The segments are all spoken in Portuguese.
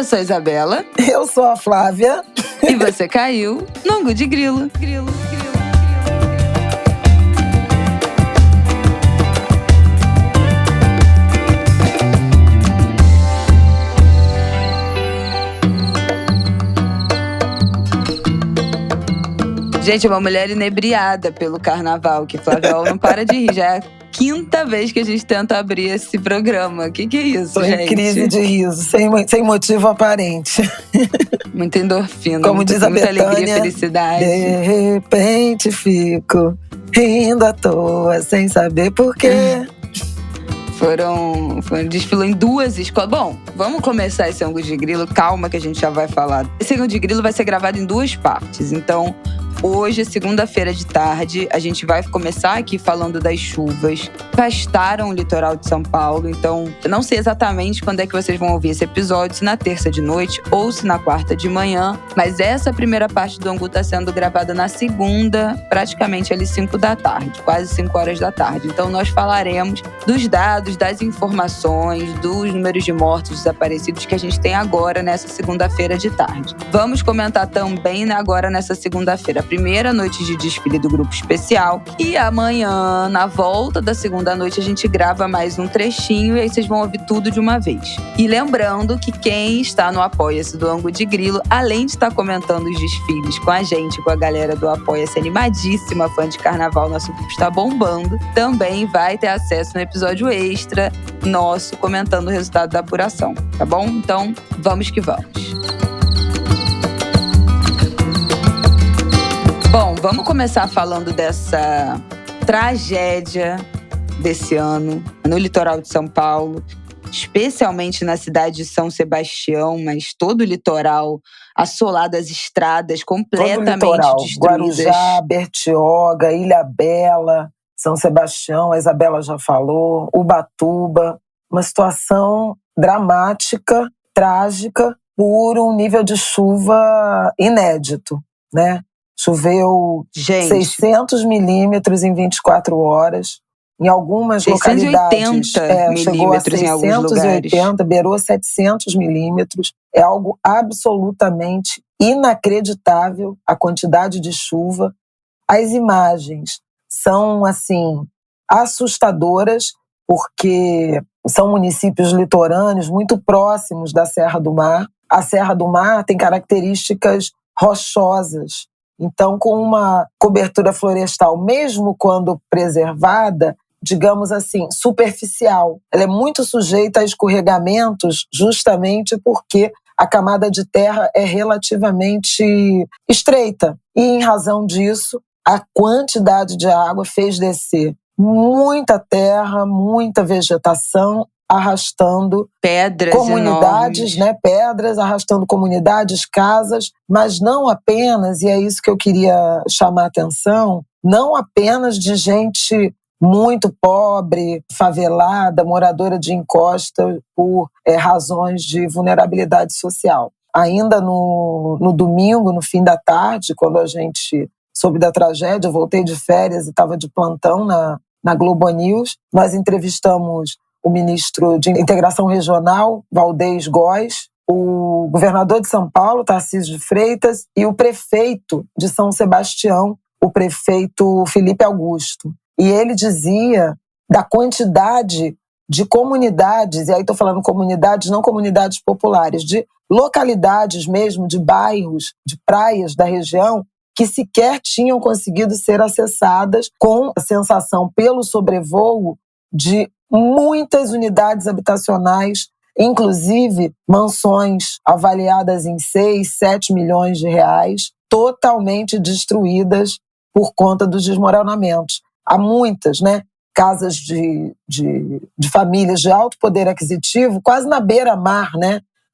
Eu sou a Isabela. Eu sou a Flávia. E você caiu no Angu de Grilo. Gente, uma mulher inebriada pelo carnaval, que Flávia não para de rir. Já é a quinta vez que a gente tenta abrir esse programa. Que é isso, Tô gente? Em crise de riso, sem motivo aparente. Muita endorfina, Como diz a muita Bethânia, alegria e felicidade. De repente fico rindo à toa, sem saber por quê. Desfilou em 2 escolas. Bom, vamos começar esse Angu de Grilo. Calma que a gente já vai falar. Esse Angu de Grilo vai ser gravado em 2 partes. Então, hoje, segunda-feira de tarde, a gente vai começar aqui falando das chuvas que devastaram o litoral de São Paulo. Então, eu não sei exatamente quando é que vocês vão ouvir esse episódio, se na terça de noite ou se na quarta de manhã. Mas essa primeira parte do Angu está sendo gravada na segunda, praticamente ali 5 da tarde, quase 5 horas da tarde. Então, nós falaremos dos dados, das informações, dos números de mortos, desaparecidos que a gente tem agora nessa segunda-feira de tarde. Vamos comentar também agora nessa segunda-feira, a primeira noite de desfile do Grupo Especial. E amanhã, na volta da segunda noite, a gente grava mais um trechinho e aí vocês vão ouvir tudo de uma vez. E lembrando que quem está no Apoia-se do Angu de Grilo, além de estar comentando os desfiles com a gente, com a galera do Apoia-se, animadíssima, fã de carnaval, nosso grupo está bombando, também vai ter acesso no episódio extra nosso comentando o resultado da apuração, tá bom? Então, vamos que vamos. Bom, vamos começar falando dessa tragédia desse ano no litoral de São Paulo, especialmente na cidade de São Sebastião, mas todo o litoral assolado, as estradas completamente destruídas. Guarujá, Bertioga, Ilhabela, São Sebastião, a Isabela já falou, Ubatuba. Uma situação dramática, trágica, por um nível de chuva inédito, né? Choveu 600 milímetros em 24 horas. Em algumas 680 localidades, chegou a 680, beirou 700 milímetros. É algo absolutamente inacreditável a quantidade de chuva. As imagens são, assim, assustadoras, porque são municípios litorâneos muito próximos da Serra do Mar. A Serra do Mar tem características rochosas. Então, com uma cobertura florestal, mesmo quando preservada, digamos assim, superficial. Ela é muito sujeita a escorregamentos justamente porque a camada de terra é relativamente estreita. E, em razão disso, a quantidade de água fez descer muita terra, muita vegetação, arrastando pedras comunidades, enormes. Pedras, arrastando comunidades, casas, mas não apenas, e é isso que eu queria chamar a atenção, não apenas de gente muito pobre, favelada, moradora de encosta por razões de vulnerabilidade social. Ainda no domingo, no fim da tarde, quando a gente soube da tragédia, eu voltei de férias e estava de plantão na Globo News, nós entrevistamos o ministro de Integração Regional, Valdez Góes, o governador de São Paulo, Tarcísio de Freitas, e o prefeito de São Sebastião, o prefeito Felipe Augusto. E ele dizia da quantidade de comunidades, e aí estou falando comunidades, não comunidades populares, de localidades mesmo, de bairros, de praias da região, que sequer tinham conseguido ser acessadas, com a sensação pelo sobrevoo de muitas unidades habitacionais, inclusive mansões avaliadas em 6, 7 milhões de reais, totalmente destruídas por conta dos desmoronamentos. Há muitas, casas de famílias de alto poder aquisitivo, quase na beira-mar,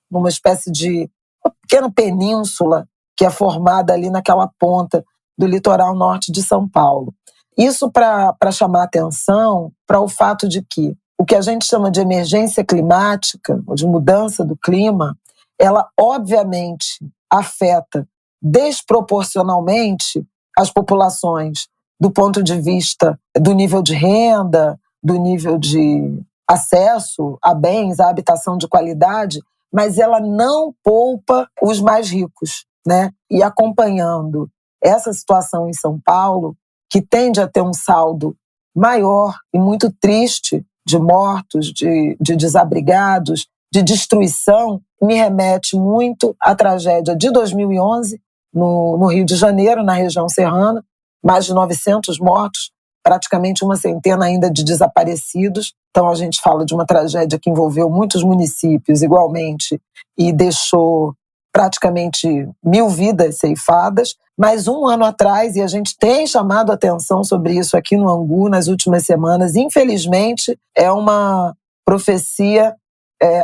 numa espécie de uma pequena península que é formada ali naquela ponta do litoral norte de São Paulo. Isso para chamar atenção para o fato de que o que a gente chama de emergência climática, ou de mudança do clima, ela obviamente afeta desproporcionalmente as populações do ponto de vista do nível de renda, do nível de acesso a bens, a habitação de qualidade, mas ela não poupa os mais ricos, né? E acompanhando essa situação em São Paulo, que tende a ter um saldo maior e muito triste de mortos, de desabrigados, de destruição, me remete muito à tragédia de 2011, no Rio de Janeiro, na região serrana, mais de 900 mortos, praticamente uma centena ainda de desaparecidos. Então a gente fala de uma tragédia que envolveu muitos municípios igualmente e deixou praticamente 1.000 vidas ceifadas. Mas um ano atrás, e a gente tem chamado a atenção sobre isso aqui no Angu nas últimas semanas, infelizmente é uma profecia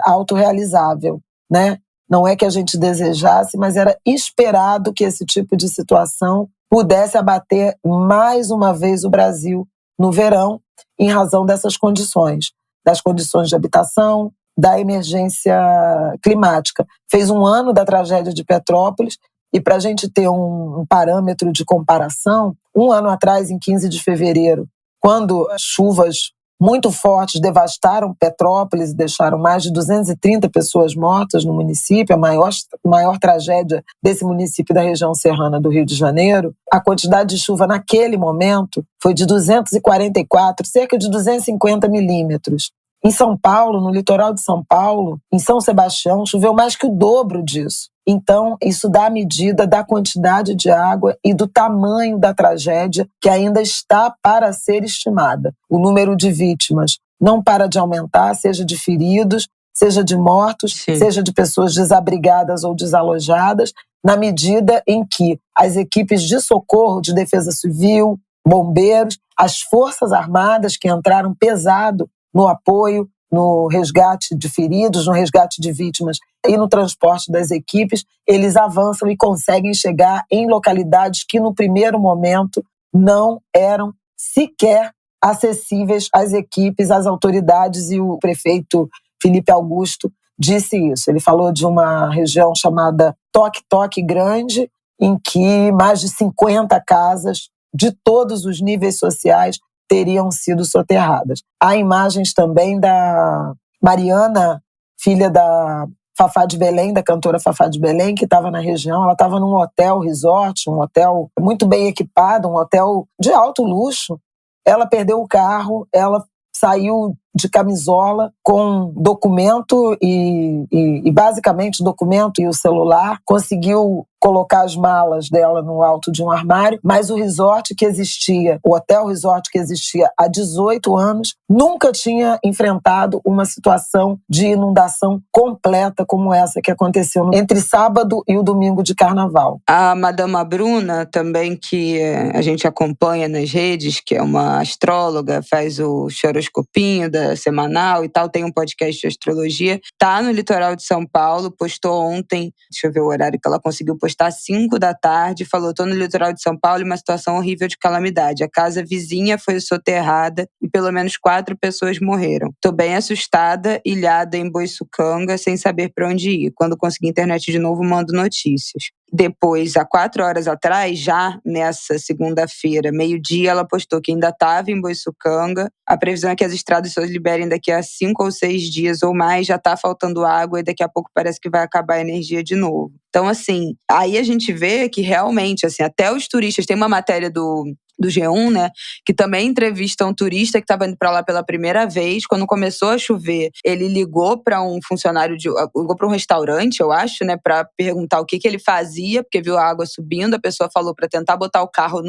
autorrealizável, né? Não é que a gente desejasse, mas era esperado que esse tipo de situação pudesse abater mais uma vez o Brasil no verão, em razão dessas condições, das condições de habitação, da emergência climática. Fez um ano da tragédia de Petrópolis, e para a gente ter um parâmetro de comparação, um ano atrás, em 15 de fevereiro, quando as chuvas muito fortes devastaram Petrópolis e deixaram mais de 230 pessoas mortas no município, a maior tragédia desse município da região serrana do Rio de Janeiro, a quantidade de chuva naquele momento foi de 244, cerca de 250 milímetros. Em São Paulo, no litoral de São Paulo, em São Sebastião, choveu mais que o dobro disso. Então, isso dá a medida da quantidade de água e do tamanho da tragédia que ainda está para ser estimada. O número de vítimas não para de aumentar, seja de feridos, seja de mortos, Sim. seja de pessoas desabrigadas ou desalojadas, na medida em que as equipes de socorro, de defesa civil, bombeiros, as forças armadas que entraram pesado no apoio, no resgate de feridos, no resgate de vítimas e no transporte das equipes, eles avançam e conseguem chegar em localidades que no primeiro momento não eram sequer acessíveis às equipes, às autoridades, e o prefeito Felipe Augusto disse isso. Ele falou de uma região chamada Toque-Toque Grande, em que mais de 50 casas de todos os níveis sociais teriam sido soterradas. Há imagens também da Mariana, filha da Fafá de Belém, da cantora Fafá de Belém, que estava na região. Ela estava num hotel resort, um hotel muito bem equipado, um hotel de alto luxo. Ela perdeu o carro, ela saiu de camisola com documento e basicamente documento e o celular, conseguiu colocar as malas dela no alto de um armário, mas o resort que existia, o hotel resort que existia há 18 anos, nunca tinha enfrentado uma situação de inundação completa como essa que aconteceu entre sábado e o domingo de carnaval. A Madama Bruna, também, que a gente acompanha nas redes, que é uma astróloga, faz o choroscopinho da semanal e tal, tem um podcast de astrologia, tá no litoral de São Paulo, postou ontem, deixa eu ver o horário que ela conseguiu postar, 5 da tarde, falou: tô no litoral de São Paulo e uma situação horrível de calamidade. A casa vizinha foi soterrada e pelo menos 4 pessoas morreram. Tô bem assustada, ilhada em Boiçucanga, sem saber para onde ir. Quando conseguir internet de novo, mando notícias. Depois, há 4 horas atrás, já nessa segunda-feira, meio-dia, ela postou que ainda estava em Boiçucanga. A previsão é que as estradas só liberem daqui a 5 ou 6 dias ou mais. Já está faltando água e daqui a pouco parece que vai acabar a energia de novo. Então, assim, aí a gente vê que realmente, assim, até os turistas... Tem uma matéria do G1, né, que também entrevista um turista que estava indo para lá pela primeira vez. Quando começou a chover, ele ligou para um funcionário, ligou para um restaurante, eu acho, né, para perguntar o que ele fazia, porque viu a água subindo. A pessoa falou para tentar botar o carro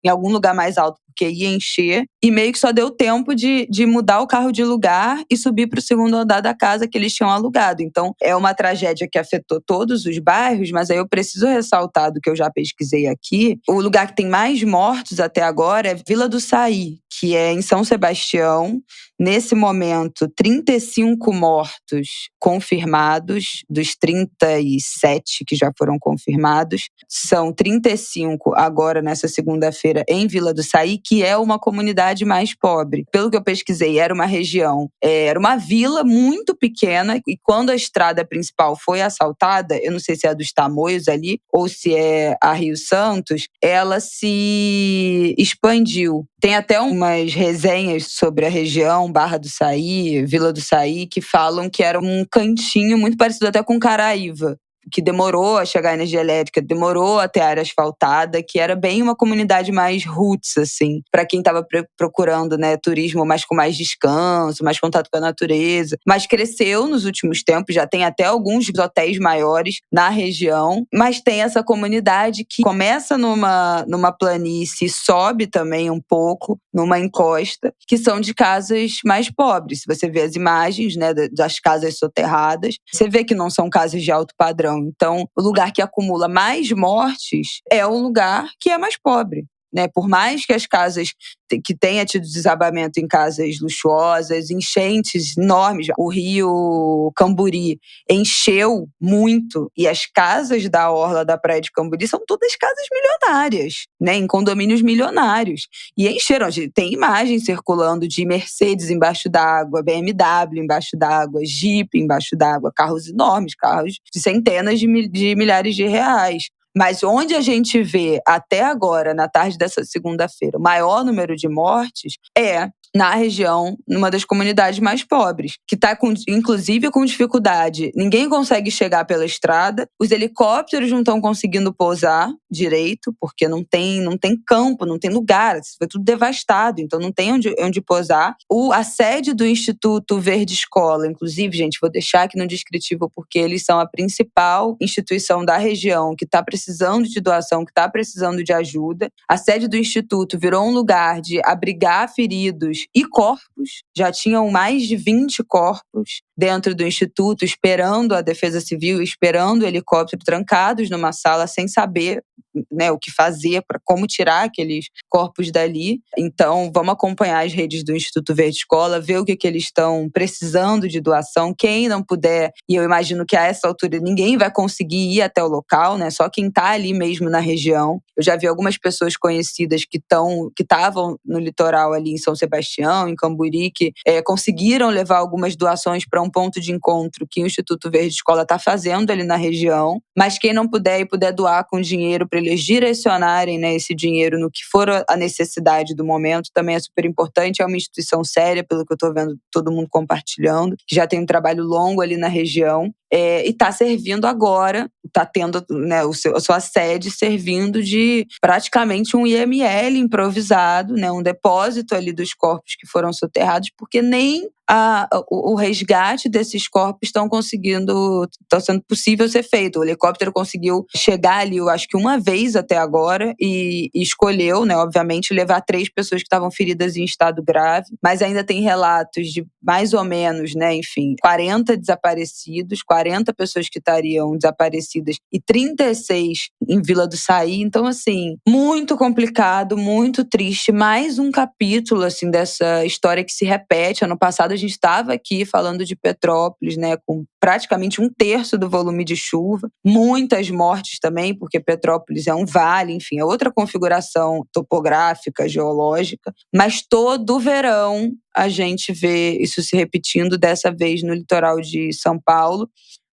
em algum lugar mais alto, porque ia encher, e meio que só deu tempo de mudar o carro de lugar e subir para o segundo andar da casa que eles tinham alugado. Então, é uma tragédia que afetou todos os bairros, mas aí eu preciso ressaltar do que eu já pesquisei aqui. O lugar que tem mais mortos até agora é Vila do Saí, que é em São Sebastião. Nesse momento, 35 mortos confirmados, dos 37 que já foram confirmados. São 35 agora, nessa segunda-feira, em Vila do Saí, que é uma comunidade mais pobre. Pelo que eu pesquisei, era uma região, era uma vila muito pequena, e quando a estrada principal foi assaltada, eu não sei se é a dos Tamoios ali, ou se é a Rio Santos, ela se expandiu. Tem até uma algumas resenhas sobre a região, Barra do Saí, Vila do Saí, que falam que era um cantinho muito parecido até com Caraíva, que demorou a chegar a energia elétrica, demorou a ter área asfaltada, que era bem uma comunidade mais roots, assim, para quem estava procurando, né, turismo mais com mais descanso, mais contato com a natureza. Mas cresceu nos últimos tempos, já tem até alguns hotéis maiores na região, mas tem essa comunidade que começa numa planície e sobe também um pouco, numa encosta, que são de casas mais pobres. Se você vê as imagens, né, das casas soterradas, você vê que não são casas de alto padrão. Então, o lugar que acumula mais mortes é o lugar que é mais pobre, né? Por mais que as casas que tenha tido desabamento em casas luxuosas, enchentes enormes, o rio Camburi encheu muito e as casas da orla da praia de Camburi são todas casas milionárias, né? Em condomínios milionários. E encheram, tem imagens circulando de Mercedes embaixo d'água, BMW embaixo d'água, Jeep embaixo d'água, carros enormes, carros de centenas de milhares de reais. Mas onde a gente vê até agora, na tarde dessa segunda-feira, o maior número de mortes é na região, numa das comunidades mais pobres, que está, inclusive, com dificuldade. Ninguém consegue chegar pela estrada, os helicópteros não estão conseguindo pousar direito, porque não tem campo, não tem lugar, foi tudo devastado, então não tem onde pousar. A sede do Instituto Verde Escola, inclusive, gente, vou deixar aqui no descritivo, porque eles são a principal instituição da região que está precisando de doação, que está precisando de ajuda. A sede do Instituto virou um lugar de abrigar feridos e corpos. Já tinham mais de 20 corpos dentro do Instituto, esperando a Defesa Civil, esperando o helicóptero, trancados numa sala, sem saber, né, o que fazer, para como tirar aqueles corpos dali. Então, vamos acompanhar as redes do Instituto Verde Escola, ver o que eles estão precisando de doação. Quem não puder, e eu imagino que a essa altura ninguém vai conseguir ir até o local, né? Só quem está ali mesmo na região. Eu já vi algumas pessoas conhecidas que estavam no litoral ali em São Sebastião, em Camburi, que conseguiram levar algumas doações para um ponto de encontro que o Instituto Verde Escola está fazendo ali na região. Mas quem não puder e puder doar com dinheiro para eles direcionarem, né, esse dinheiro no que for a necessidade do momento, também é super importante. É uma instituição séria, pelo que eu estou vendo todo mundo compartilhando, que já tem um trabalho longo ali na região. E está servindo agora, está tendo, né, a sua sede servindo de praticamente um IML improvisado, né, um depósito ali dos corpos que foram soterrados, porque nem o resgate desses corpos está sendo possível ser feito. O helicóptero conseguiu chegar ali, eu acho que uma vez até agora, e escolheu, né, obviamente, levar 3 pessoas que estavam feridas em estado grave, mas ainda tem relatos de mais ou menos, né, enfim, 40 desaparecidos, 40 pessoas que estariam desaparecidas e 36 em Vila do Saí. Então, assim, muito complicado, muito triste. Mais um capítulo, assim, dessa história que se repete. Ano passado a gente estava aqui falando de Petrópolis, né, com praticamente 1/3 do volume de chuva. Muitas mortes também, porque Petrópolis é um vale, enfim, é outra configuração topográfica, geológica. Mas todo verão a gente vê isso se repetindo, dessa vez no litoral de São Paulo.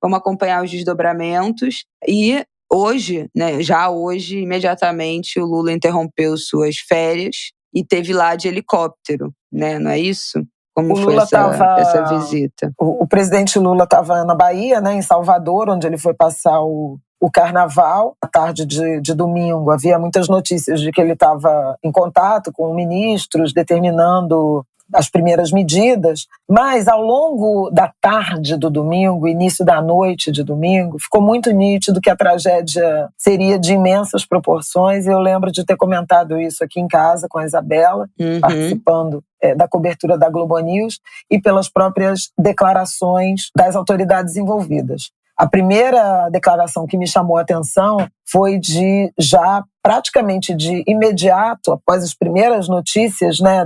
Vamos acompanhar os desdobramentos. E hoje, né, já hoje, imediatamente, o Lula interrompeu suas férias e teve lá de helicóptero, né? Não é isso? Como foi essa visita? O presidente Lula estava na Bahia, né, em Salvador, onde ele foi passar o carnaval. À tarde de domingo, havia muitas notícias de que ele estava em contato com ministros, determinando as primeiras medidas, mas ao longo da tarde do domingo, início da noite de domingo, ficou muito nítido que a tragédia seria de imensas proporções, e eu lembro de ter comentado isso aqui em casa com a Isabela, participando da cobertura da Globo News, e pelas próprias declarações das autoridades envolvidas. A primeira declaração que me chamou a atenção foi praticamente de imediato, após as primeiras notícias, né,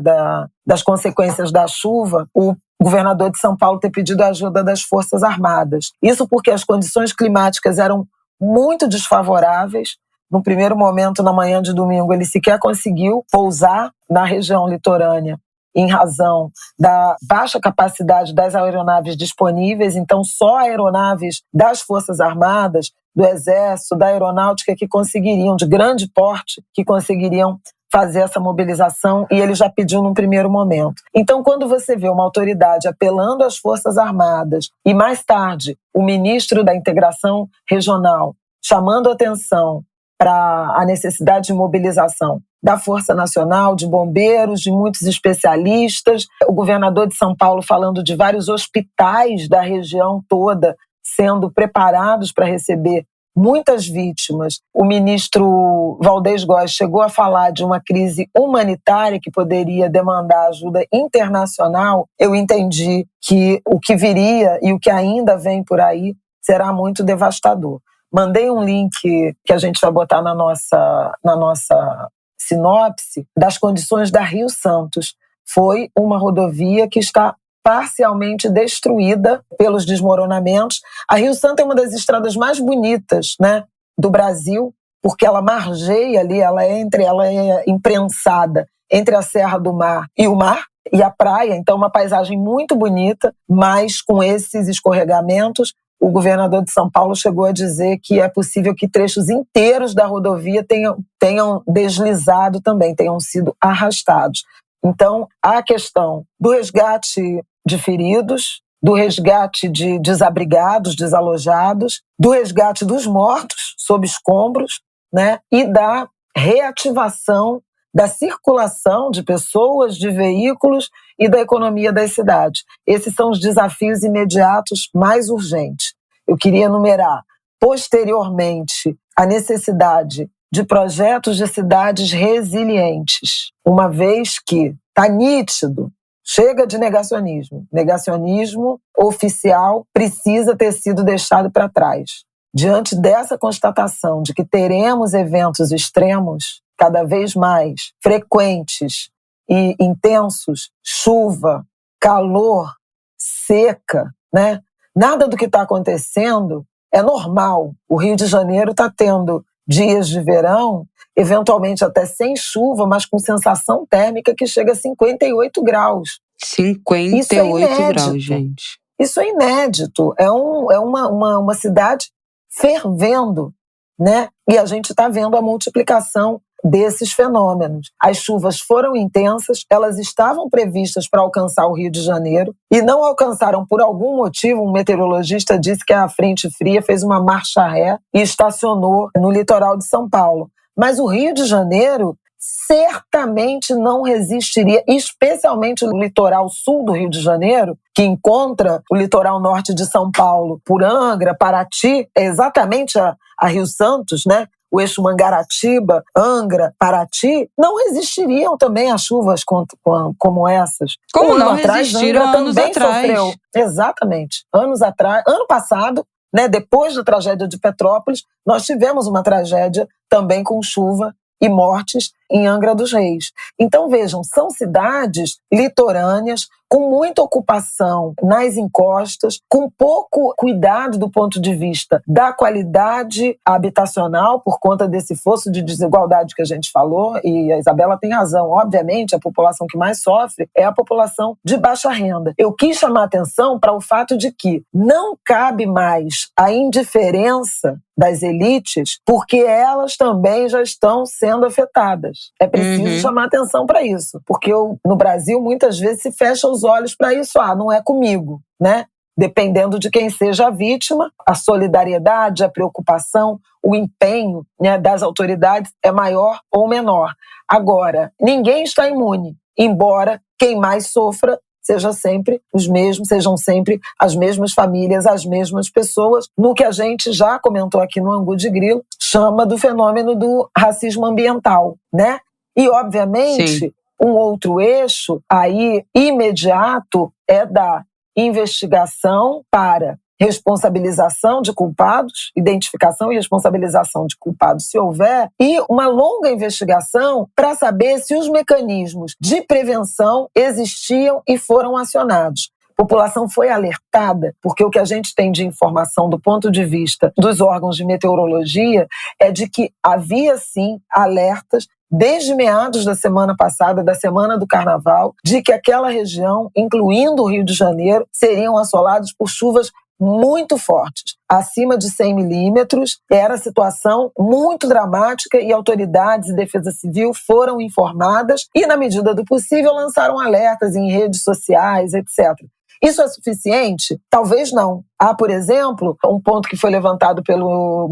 das consequências da chuva, o governador de São Paulo ter pedido a ajuda das Forças Armadas. Isso porque as condições climáticas eram muito desfavoráveis. No primeiro momento, na manhã de domingo, ele sequer conseguiu pousar na região litorânea, em razão da baixa capacidade das aeronaves disponíveis. Então, só aeronaves das Forças Armadas, do Exército, da Aeronáutica, que conseguiriam, de grande porte, que conseguiriam fazer essa mobilização e ele já pediu num primeiro momento. Então, quando você vê uma autoridade apelando às Forças Armadas e mais tarde o ministro da Integração Regional chamando atenção para a necessidade de mobilização da Força Nacional, de bombeiros, de muitos especialistas, o governador de São Paulo falando de vários hospitais da região toda sendo preparados para receber muitas vítimas. O ministro Valdez Góes chegou a falar de uma crise humanitária que poderia demandar ajuda internacional. Eu entendi que o que viria e o que ainda vem por aí será muito devastador. Mandei um link que a gente vai botar na nossa sinopse das condições da Rio Santos. Foi uma rodovia que está parcialmente destruída pelos desmoronamentos. A Rio Santos é uma das estradas mais bonitas, né, do Brasil, porque ela margeia ali, ela é imprensada entre a Serra do Mar e o mar e a praia, então uma paisagem muito bonita, mas com esses escorregamentos, o governador de São Paulo chegou a dizer que é possível que trechos inteiros da rodovia tenham deslizado também, tenham sido arrastados. Então, a questão do resgate de feridos, do resgate de desabrigados, desalojados, do resgate dos mortos sob escombros, né, e da reativação da circulação de pessoas, de veículos e da economia das cidades. Esses são os desafios imediatos mais urgentes. Eu queria enumerar, posteriormente, a necessidade de projetos de cidades resilientes, uma vez que está nítido, chega de negacionismo. Negacionismo oficial precisa ter sido deixado para trás. Diante dessa constatação de que teremos eventos extremos cada vez mais frequentes e intensos, chuva, calor, seca, né? Nada do que está acontecendo é normal. O Rio de Janeiro está tendo dias de verão, eventualmente até sem chuva, mas com sensação térmica que chega a 58 graus. 58 graus, gente. Isso é inédito. É uma cidade fervendo, né? E a gente está vendo a multiplicação desses fenômenos. As chuvas foram intensas, elas estavam previstas para alcançar o Rio de Janeiro e não alcançaram por algum motivo. Um meteorologista disse que a frente fria fez uma marcha ré e estacionou no litoral de São Paulo. Mas o Rio de Janeiro certamente não resistiria, especialmente o litoral sul do Rio de Janeiro, que encontra o litoral norte de São Paulo por Angra, Paraty, é exatamente a Rio Santos, né? O eixo Mangaratiba, Angra, Paraty, não resistiriam também a chuvas como essas. Como não resistiram anos atrás. Sofreu. Exatamente. Anos atrás, ano passado, né, depois da tragédia de Petrópolis, nós tivemos uma tragédia também com chuva e mortes em Angra dos Reis. Então, vejam, são cidades litorâneas com muita ocupação nas encostas, com pouco cuidado do ponto de vista da qualidade habitacional, por conta desse fosso de desigualdade que a gente falou, e a Isabela tem razão. Obviamente, a população que mais sofre é a população de baixa renda. Eu quis chamar a atenção para o fato de que não cabe mais a indiferença das elites, porque elas também já estão sendo afetadas. É preciso chamar atenção para isso, porque no Brasil muitas vezes se fecha os olhos para isso. Não é comigo, né? Dependendo de quem seja a vítima, a solidariedade, a preocupação, o empenho, né, das autoridades é maior ou menor. Agora, ninguém está imune, embora quem mais sofra sejam sempre as mesmas famílias, as mesmas pessoas, no que a gente já comentou aqui no Angu de Grilo, chama do fenômeno do racismo ambiental, né? E, obviamente, Sim. Um outro eixo aí imediato é da investigação para responsabilização de culpados, identificação e responsabilização de culpados, se houver, e uma longa investigação para saber se os mecanismos de prevenção existiam e foram acionados. A população foi alertada, porque o que a gente tem de informação do ponto de vista dos órgãos de meteorologia é de que havia, sim, alertas desde meados da semana passada, da semana do Carnaval, de que aquela região, incluindo o Rio de Janeiro, seriam assolados por chuvas muito fortes, acima de 100 milímetros. Era situação muito dramática e autoridades e defesa civil foram informadas e, na medida do possível, lançaram alertas em redes sociais, etc. Isso é suficiente? Talvez não. Há, por exemplo, um ponto que foi levantado pelo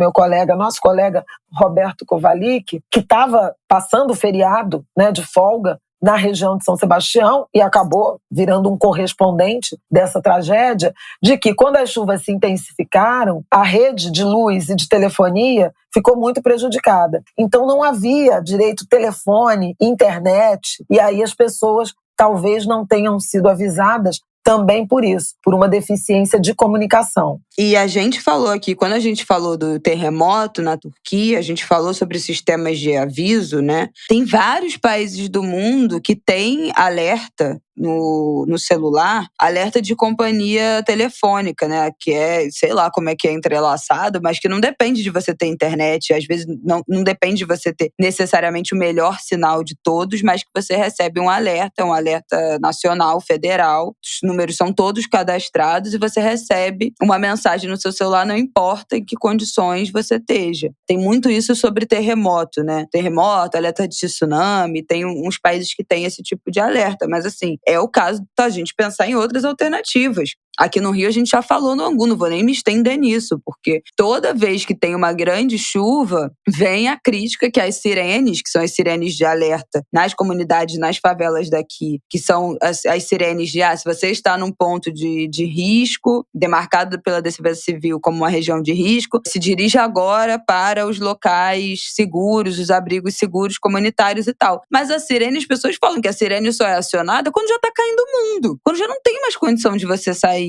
nosso colega Roberto Kovalik, que estava passando o feriado, de folga na região de São Sebastião e acabou virando um correspondente dessa tragédia, de que quando as chuvas se intensificaram, a rede de luz e de telefonia ficou muito prejudicada. Então não havia direito telefone, internet, e aí as pessoas talvez não tenham sido avisadas também por isso, por uma deficiência de comunicação. E a gente falou aqui, quando a gente falou do terremoto na Turquia, a gente falou sobre sistemas de aviso, né? Tem vários países do mundo que têm alerta no celular, alerta de companhia telefônica, né? Que é, sei lá como é que é entrelaçado, mas que não depende de você ter internet, às vezes não depende de você ter necessariamente o melhor sinal de todos, mas que você recebe um alerta nacional, federal, os números são todos cadastrados e você recebe uma mensagem no seu celular, não importa em que condições você esteja. Tem muito isso sobre terremoto, né? Terremoto, alerta de tsunami, tem uns países que têm esse tipo de alerta, mas assim, é o caso da gente pensar em outras alternativas. Aqui no Rio a gente já falou no Angu, não vou nem me estender nisso, porque toda vez que tem uma grande chuva, vem a crítica que as sirenes, que são as sirenes de alerta nas comunidades, nas favelas daqui, que são as sirenes de, se você está num ponto de risco, demarcado pela Defesa Civil como uma região de risco, se dirija agora para os locais seguros, os abrigos seguros comunitários e tal. Mas a sirene, as pessoas falam que a sirene só é acionada quando já está caindo o mundo, quando já não tem mais condição de você sair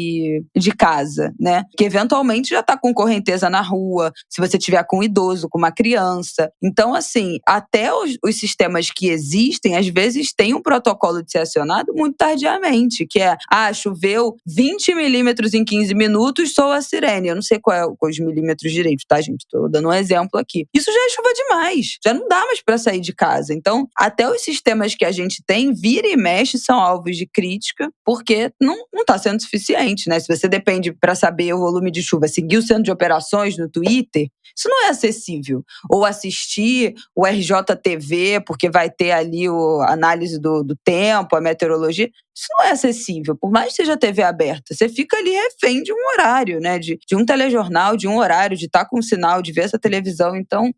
de casa, né? Que eventualmente já tá com correnteza na rua, se você tiver com um idoso, com uma criança. Então, assim, até os sistemas que existem, às vezes tem um protocolo de ser acionado muito tardiamente, que é, choveu 20 milímetros em 15 minutos, soa a sirene. Eu não sei qual é os milímetros direito, tá, gente? Tô dando um exemplo aqui. Isso já é chuva demais. Já não dá mais pra sair de casa. Então, até os sistemas que a gente tem, vira e mexe, são alvos de crítica, porque não tá sendo suficiente. Né? Se você depende para saber o volume de chuva, seguir o centro de operações no Twitter, isso não é acessível. Ou assistir o RJTV, porque vai ter ali a análise do tempo, a meteorologia. Isso não é acessível. Por mais que seja TV aberta, você fica ali refém de um horário, né? De um telejornal, de um horário, de estar com um sinal, de ver essa televisão. Então,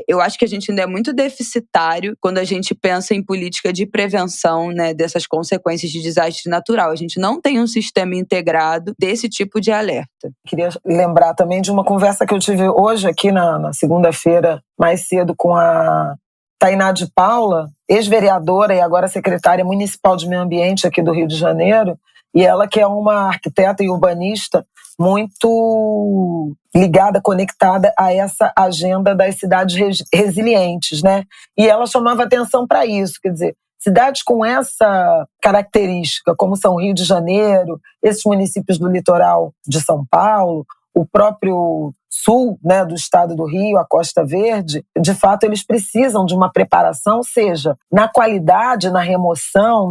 eu acho que a gente ainda é muito deficitário quando a gente pensa em política de prevenção, né, dessas consequências de desastre natural. A gente não tem um sistema integrado desse tipo de alerta. Queria lembrar também de uma conversa que eu tive hoje aqui na segunda-feira, mais cedo, com a Tainá de Paula, ex-vereadora e agora secretária municipal de meio ambiente aqui do Rio de Janeiro, e ela que é uma arquiteta e urbanista muito ligada, conectada a essa agenda das cidades resilientes, né? E ela chamava atenção para isso, quer dizer, cidades com essa característica, como são Rio de Janeiro, esses municípios do litoral de São Paulo, o próprio sul, né, do estado do Rio, a Costa Verde, de fato eles precisam de uma preparação, seja na qualidade, na remoção,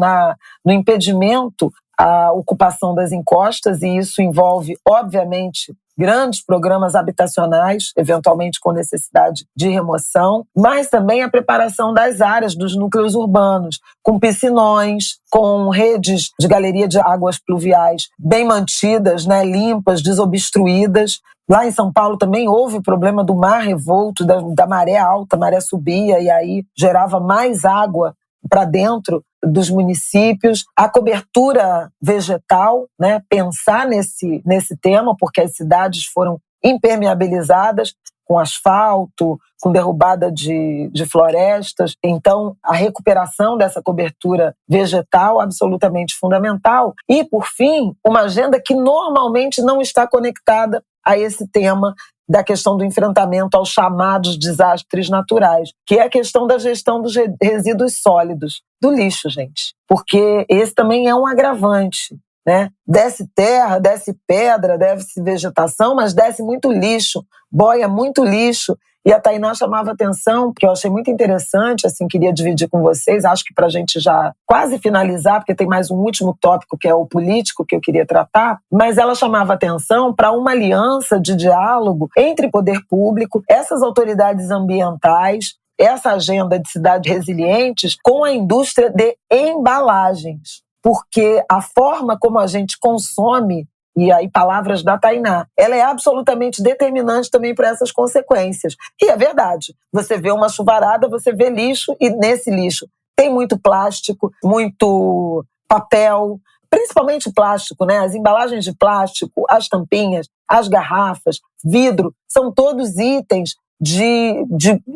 no impedimento à ocupação das encostas, e isso envolve, obviamente, grandes programas habitacionais, eventualmente com necessidade de remoção, mas também a preparação das áreas dos núcleos urbanos, com piscinões, com redes de galeria de águas pluviais bem mantidas, né, limpas, desobstruídas. Lá em São Paulo também houve o problema do mar revolto, da maré alta, a maré subia e aí gerava mais água para dentro dos municípios, a cobertura vegetal, né? Pensar nesse tema, porque as cidades foram impermeabilizadas com asfalto, com derrubada de florestas. Então, a recuperação dessa cobertura vegetal é absolutamente fundamental. E, por fim, uma agenda que normalmente não está conectada a esse tema da questão do enfrentamento aos chamados desastres naturais, que é a questão da gestão dos resíduos sólidos, do lixo, gente. Porque esse também é um agravante, né? Desce terra, desce pedra, desce vegetação, mas desce muito lixo, boia muito lixo, E a Tainá chamava atenção, porque eu achei muito interessante, assim, queria dividir com vocês, acho que para a gente já quase finalizar, porque tem mais um último tópico, que é o político, que eu queria tratar, mas ela chamava atenção para uma aliança de diálogo entre poder público, essas autoridades ambientais, essa agenda de cidades resilientes com a indústria de embalagens. Porque a forma como a gente consome, e aí palavras da Tainá, ela é absolutamente determinante também para essas consequências. E é verdade, você vê uma chuvarada, você vê lixo, e nesse lixo tem muito plástico, muito papel, principalmente plástico, né? As embalagens de plástico, as tampinhas, as garrafas, vidro, são todos itens de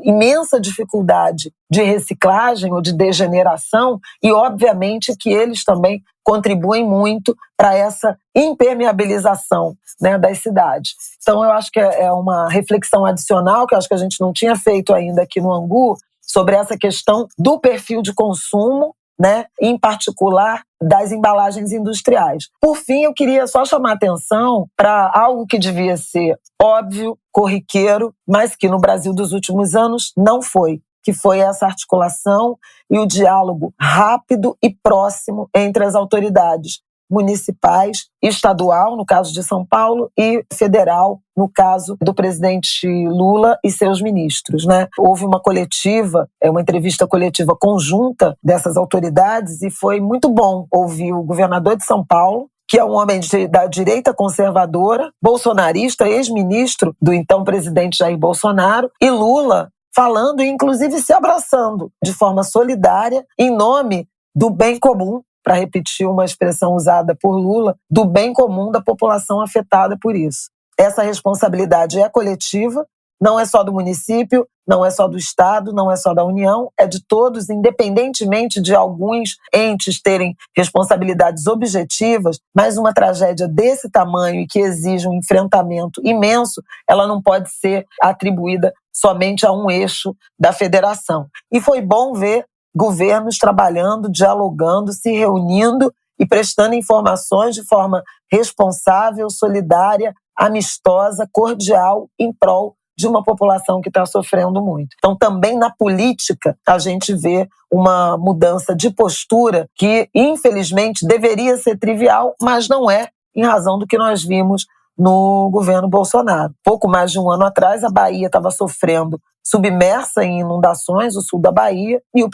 imensa dificuldade de reciclagem ou de degeneração e, obviamente, que eles também contribuem muito para essa impermeabilização, né, das cidades. Então, eu acho que é uma reflexão adicional que eu acho que a gente não tinha feito ainda aqui no Angu sobre essa questão do perfil de consumo, né, em particular das embalagens industriais. Por fim, eu queria só chamar atenção para algo que devia ser óbvio, corriqueiro, mas que no Brasil dos últimos anos não foi, que foi essa articulação e o diálogo rápido e próximo entre as autoridades municipais, estadual, no caso de São Paulo, e federal, no caso do presidente Lula e seus ministros, né? Houve uma coletiva, uma entrevista coletiva conjunta dessas autoridades e foi muito bom ouvir o governador de São Paulo, que é um homem da direita conservadora, bolsonarista, ex-ministro do então presidente Jair Bolsonaro, e Lula falando e inclusive se abraçando de forma solidária em nome do bem comum, para repetir uma expressão usada por Lula, do bem comum da população afetada por isso. Essa responsabilidade é coletiva, não é só do município, não é só do Estado, não é só da União, é de todos, independentemente de alguns entes terem responsabilidades objetivas, mas uma tragédia desse tamanho e que exige um enfrentamento imenso, ela não pode ser atribuída somente a um eixo da federação. E foi bom ver governos trabalhando, dialogando, se reunindo e prestando informações de forma responsável, solidária, amistosa, cordial, em prol de uma população que está sofrendo muito. Então, também na política, a gente vê uma mudança de postura que, infelizmente, deveria ser trivial, mas não é, em razão do que nós vimos no governo Bolsonaro. Pouco mais de um ano atrás, a Bahia estava sofrendo submersa em inundações, o sul da Bahia, e o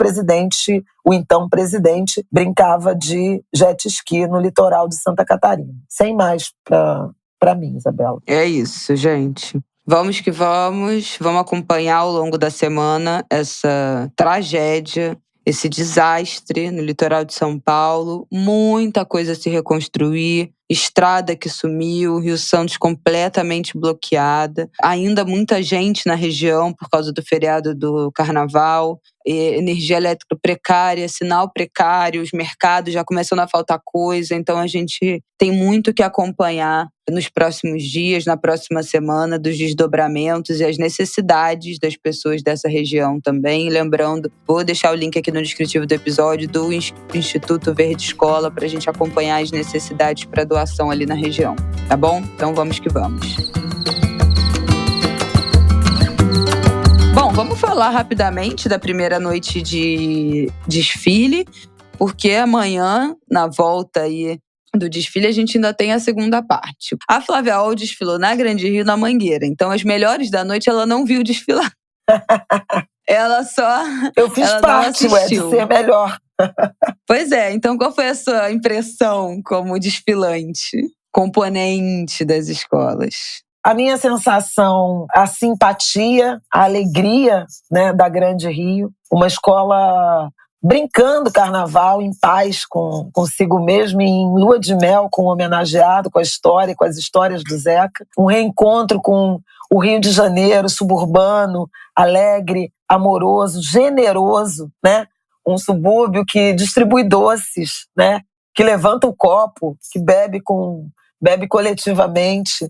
então presidente, brincava de jet ski no litoral de Santa Catarina. Sem mais para mim, Isabela. É isso, gente. Vamos que vamos acompanhar ao longo da semana essa tragédia, esse desastre no litoral de São Paulo, muita coisa a se reconstruir, estrada que sumiu, Rio Santos completamente bloqueada, ainda muita gente na região por causa do feriado do Carnaval, energia elétrica precária, sinal precário, os mercados já começando a faltar coisa, então a gente tem muito que acompanhar nos próximos dias, na próxima semana, dos desdobramentos e as necessidades das pessoas dessa região também. Lembrando, vou deixar o link aqui no descritivo do episódio do Instituto Verde Escola para a gente acompanhar as necessidades para doação ali na região, tá bom? Então vamos que vamos. Bom, vamos falar rapidamente da primeira noite de desfile, porque amanhã, na volta aí do desfile, a gente ainda tem a segunda parte. A Flávia Ol desfilou na Grande Rio, na Mangueira. Então, as melhores da noite, ela não viu desfilar. Ela só... Eu fiz parte, de ser melhor. Pois é. Então, qual foi a sua impressão como desfilante, componente das escolas? A minha sensação, a simpatia, a alegria, né, da Grande Rio. Uma escola brincando carnaval em paz consigo mesmo, em lua de mel com o homenageado, com a história, com as histórias do Zeca. Um reencontro com o Rio de Janeiro, suburbano, alegre, amoroso, generoso, né? Um subúrbio que distribui doces, né? Que levanta o copo, que bebe coletivamente.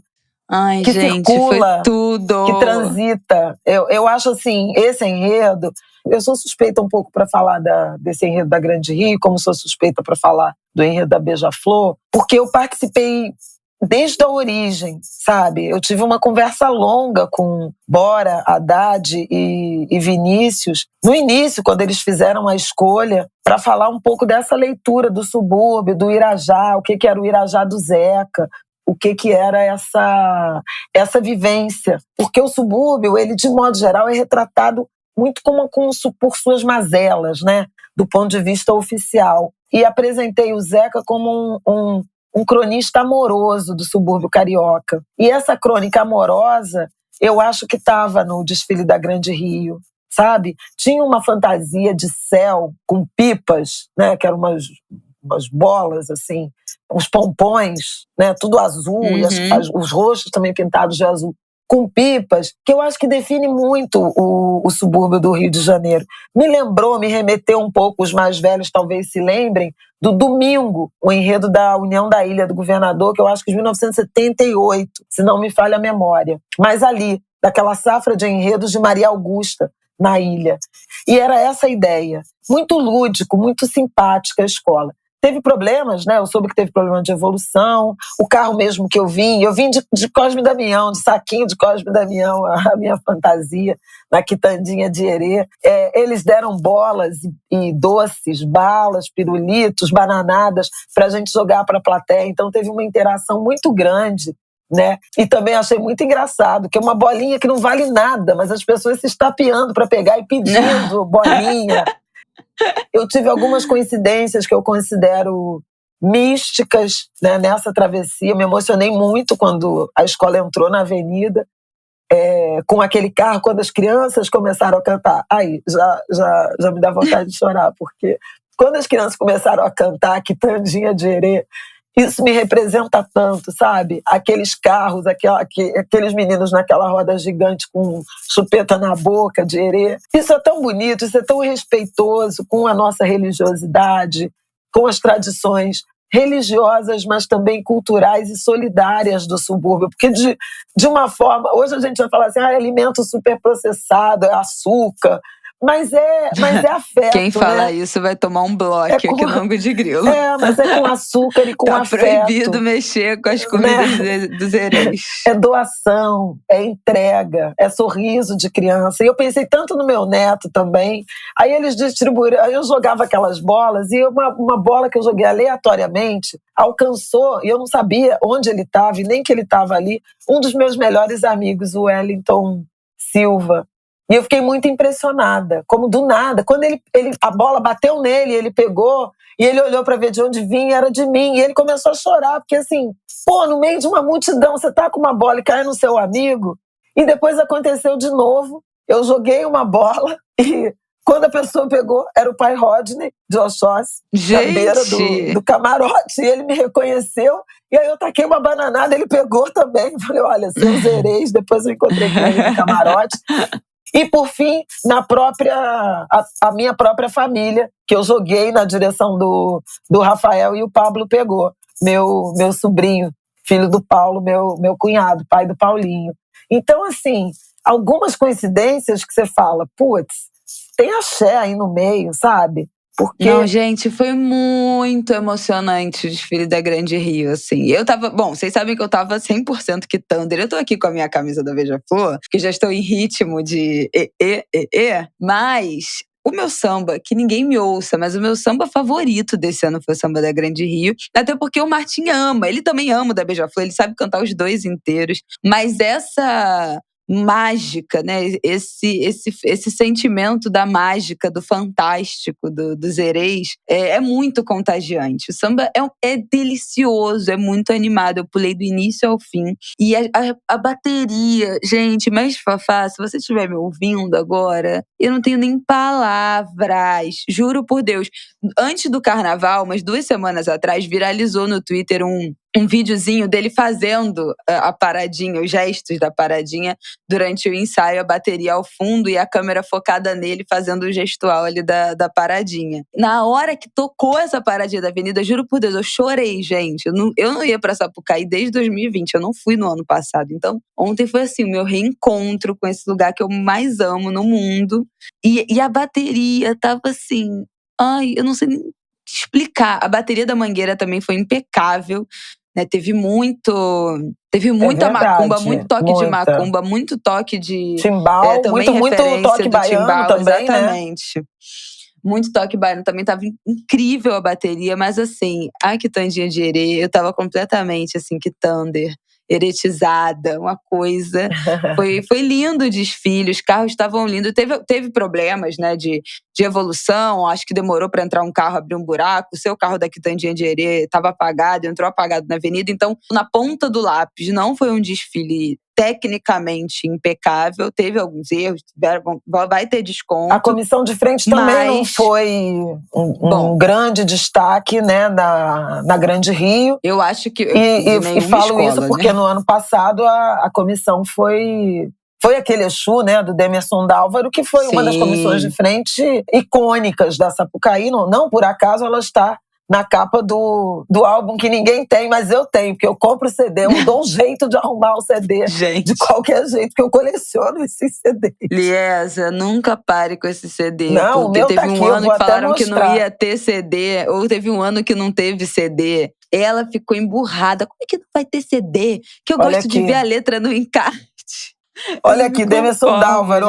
Ai, que gente, circula, foi tudo. Que transita. Eu acho assim, esse enredo... Eu sou suspeita um pouco para falar desse enredo da Grande Rio, como sou suspeita para falar do enredo da Beija-Flor, porque eu participei desde a origem, sabe? Eu tive uma conversa longa com Bora, Haddad e Vinícius, no início, quando eles fizeram a escolha, para falar um pouco dessa leitura do subúrbio, do Irajá, o que era o Irajá do Zeca, o que era essa vivência. Porque o subúrbio, ele, de modo geral, é retratado muito por suas mazelas, né? Do ponto de vista oficial. E apresentei o Zeca como um cronista amoroso do subúrbio carioca. E essa crônica amorosa, eu acho que estava no desfile da Grande Rio, sabe? Tinha uma fantasia de céu com pipas, né? Que eram umas bolas, assim, uns pompons, né? Tudo azul, e os rostos também pintados de azul, com pipas, que eu acho que define muito o subúrbio do Rio de Janeiro. Me remeteu um pouco, os mais velhos talvez se lembrem, do Domingo, o enredo da União da Ilha do Governador, que eu acho que é de 1978, se não me falha a memória. Mas ali, daquela safra de enredos de Maria Augusta, na ilha. E era essa a ideia. Muito lúdico, muito simpática a escola. Teve problemas, né? Eu soube que teve problema de evolução. O carro mesmo que eu vim de Cosme e Damião, de saquinho de Cosme e Damião, a minha fantasia, na quitandinha de Herê. Eles deram bolas e doces, balas, pirulitos, bananadas, para a gente jogar para a plateia. Então teve uma interação muito grande, né? E também achei muito engraçado, que é uma bolinha que não vale nada, mas as pessoas se estapeando para pegar e pedindo bolinha. Eu tive algumas coincidências que eu considero místicas, né, nessa travessia. Eu me emocionei muito quando a escola entrou na avenida, com aquele carro, quando as crianças começaram a cantar. Aí, já me dá vontade de chorar, porque quando as crianças começaram a cantar Quitandinha de Herê, isso me representa tanto, sabe? Aqueles carros, aqueles meninos naquela roda gigante com chupeta na boca de Herê. Isso é tão bonito, isso é tão respeitoso com a nossa religiosidade, com as tradições religiosas, mas também culturais e solidárias do subúrbio. Porque, de uma forma, hoje a gente vai falar assim, é alimento superprocessado, é açúcar. Mas é afeto. Quem fala, né? Isso vai tomar um bloco aqui no Ângulo de Grilo. Mas é com açúcar e com tá afeto. Tá proibido mexer com as comidas, né? dos herês. É doação, é entrega, é sorriso de criança. E eu pensei tanto no meu neto também. Aí eles distribuíram, aí eu jogava aquelas bolas e uma bola que eu joguei aleatoriamente alcançou, e eu não sabia onde ele estava e nem que ele estava ali, um dos meus melhores amigos, o Wellington Silva. E eu fiquei muito impressionada, como do nada. Quando a bola bateu nele, ele pegou, e ele olhou para ver de onde vinha, era de mim. E ele começou a chorar, porque assim, no meio de uma multidão, você tá com uma bola e cai no seu amigo. E depois aconteceu de novo. Eu joguei uma bola e quando a pessoa pegou, era o pai Rodney, de Oxóssi, na beira do camarote. E ele me reconheceu. E aí eu taquei uma bananada, ele pegou também. Falei, olha, seus hereis. Depois eu encontrei com ele no camarote. E, por fim, a minha própria família, que eu joguei na direção do Rafael e o Pablo pegou. Meu sobrinho, filho do Paulo, meu cunhado, pai do Paulinho. Então, assim, algumas coincidências que você fala, putz, tem axé aí no meio, sabe? Porque... Não, gente, foi muito emocionante o desfile da Grande Rio, assim. Eu tava... Bom, vocês sabem que eu tava 100% Quitandeira. Eu tô aqui com a minha camisa da Beija-Flor, que já estou em ritmo de mas... O meu samba, que ninguém me ouça, mas o meu samba favorito desse ano foi o samba da Grande Rio. Até porque o Martim ama, ele também ama o da Beija-Flor, ele sabe cantar os dois inteiros. Mas essa... mágica, né? Esse sentimento da mágica, do fantástico, dos hereis, é muito contagiante. O samba é delicioso, é muito animado. Eu pulei do início ao fim. E a bateria, gente, mas Fafá, se você estiver me ouvindo agora, eu não tenho nem palavras. Juro por Deus. Antes do carnaval, umas 2 semanas atrás, viralizou no Twitter um videozinho dele fazendo a paradinha, os gestos da paradinha durante o ensaio, a bateria ao fundo e a câmera focada nele fazendo o gestual ali da paradinha. Na hora que tocou essa paradinha da avenida, juro por Deus, eu chorei, gente. Eu não ia pra Sapucaí desde 2020, eu não fui no ano passado. Então, ontem foi assim, o meu reencontro com esse lugar que eu mais amo no mundo. E a bateria tava assim... Ai, eu não sei nem explicar. A bateria da Mangueira também foi impecável. né? Teve muita macumba, muito toque de macumba, muito toque de… Timbal, também muito toque do baiano timbal, também, exatamente. Né? Muito toque baiano, também tava incrível a bateria, mas assim, a Quitandinha de Herê, eu tava completamente assim, Quitander, eretizada, uma coisa. Foi lindo o desfile, os carros estavam lindos. Teve problemas, né, de evolução, acho que demorou para entrar um carro, abrir um buraco. O seu carro da Quitandinha de Herê estava apagado, entrou apagado na avenida. Então, na ponta do lápis, não foi um desfile tecnicamente impecável, teve alguns erros, vai ter desconto. A comissão de frente também não foi um grande destaque, né, na Grande Rio. Eu acho que… E falo escola, isso porque, né, no ano passado a comissão foi aquele Exu, né, do Demerson Dálvaro, que foi uma das comissões de frente icônicas da Sapucaí. Não por acaso ela está na capa do álbum que ninguém tem, mas eu tenho, porque eu compro o CD, eu dou um jeito de arrumar o CD de qualquer jeito, porque eu coleciono esses CDs. Liesa, nunca pare com esse CD. Não, porque o meu teve tá aqui, um ano que falaram que não ia ter CD, ou teve um ano que não teve CD. Ela ficou emburrada. Como é que não vai ter CD? Que eu gosto de ver a letra no encarte. Olha aqui, Demerson Dálvaro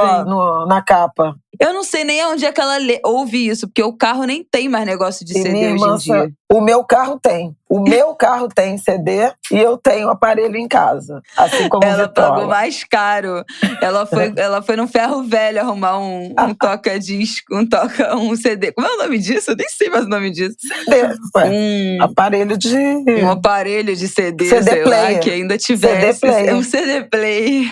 na capa. Eu não sei nem onde é que ela ouve isso, porque o carro nem tem mais negócio de CD hoje em dia. O meu carro tem. O meu carro tem CD e eu tenho aparelho em casa. Assim como ela Vitrola. Pagou mais caro. Ela foi no ferro velho arrumar um toca-disco, um CD. Como é o nome disso? Eu nem sei mais o nome disso. CD. Aparelho de… Um aparelho de CD, CD player. Lá, que ainda tivesse. CD player. Um CD player.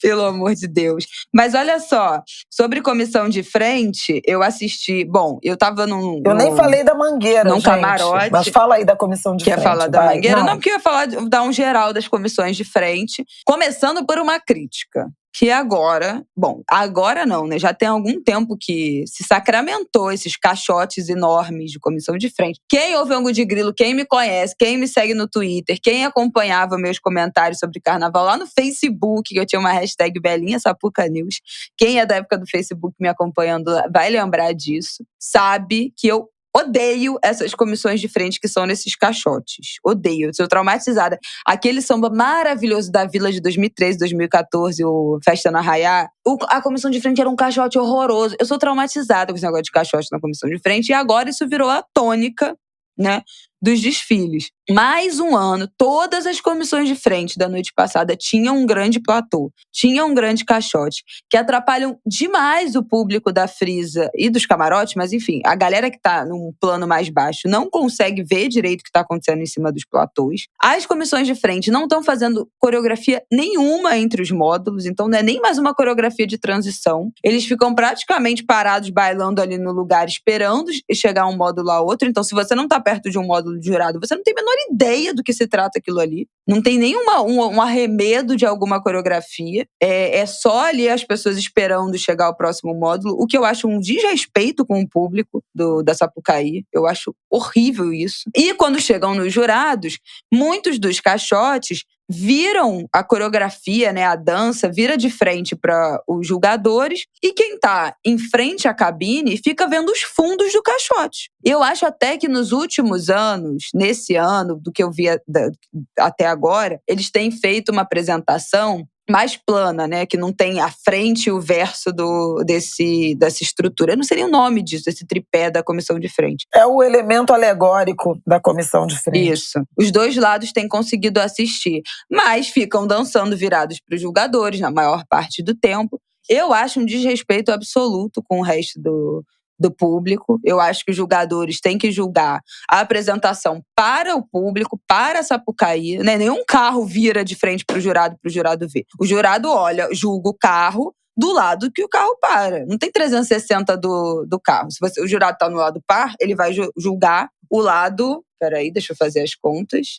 Pelo amor de Deus. Mas olha só, sobre comissão de frente, eu assisti… Bom, eu tava Eu nem falei da Mangueira, gente. Camarote. Mas fala aí da comissão de frente. Quer falar da Mangueira? Não, porque eu ia falar, dar um geral das comissões de frente. Começando por uma crítica. Que agora… Bom, agora não, né? Já tem algum tempo que se sacramentou esses caixotes enormes de comissão de frente. Quem ouve Angu de Grilo, quem me conhece, quem me segue no Twitter, quem acompanhava meus comentários sobre carnaval lá no Facebook, que eu tinha uma hashtag Belinha Sapuca News. Quem é da época do Facebook me acompanhando vai lembrar disso. Sabe que eu odeio essas comissões de frente que são nesses caixotes. Odeio, sou traumatizada. Aquele samba maravilhoso da Vila de 2013, 2014, o Festa no Arraiá, a comissão de frente era um caixote horroroso. Eu sou traumatizada com esse negócio de caixote na comissão de frente e agora isso virou a tônica, né, dos desfiles. Mais um ano, todas as comissões de frente da noite passada tinham um grande platô, tinham um grande caixote, que atrapalham demais o público da frisa e dos camarotes, mas enfim, a galera que tá num plano mais baixo não consegue ver direito o que tá acontecendo em cima dos platôs. As comissões de frente não estão fazendo coreografia nenhuma entre os módulos, então não é nem mais uma coreografia de transição. Eles ficam praticamente parados, bailando ali no lugar, esperando chegar um módulo a outro. Então, se você não tá perto de um módulo de jurado, você não tem a menor ideia do que se trata aquilo ali. Não tem nenhuma um arremedo de alguma coreografia. É só ali as pessoas esperando chegar ao próximo módulo, o que eu acho um desrespeito com o público da Sapucaí. Eu acho horrível isso. E quando chegam nos jurados, muitos dos caixotes viram a coreografia, né, a dança, vira de frente para os julgadores e quem tá em frente à cabine fica vendo os fundos do caixote. Eu acho até que nos últimos anos, nesse ano, do que eu vi até agora, eles têm feito uma apresentação mais plana, né? Que não tem a frente e o verso dessa estrutura. Eu não sei nem o nome disso, desse tripé da comissão de frente. É o elemento alegórico da comissão de frente. Isso. Os dois lados têm conseguido assistir, mas ficam dançando virados para os julgadores na maior parte do tempo. Eu acho um desrespeito absoluto com o resto do público. Eu acho que os julgadores têm que julgar a apresentação para o público, para a Sapucaí. Né? Nenhum carro vira de frente para o jurado ver. O jurado olha, julga o carro do lado que o carro para. Não tem 360 do carro. Se o jurado está no lado par, ele vai julgar o lado… Peraí, deixa eu fazer as contas.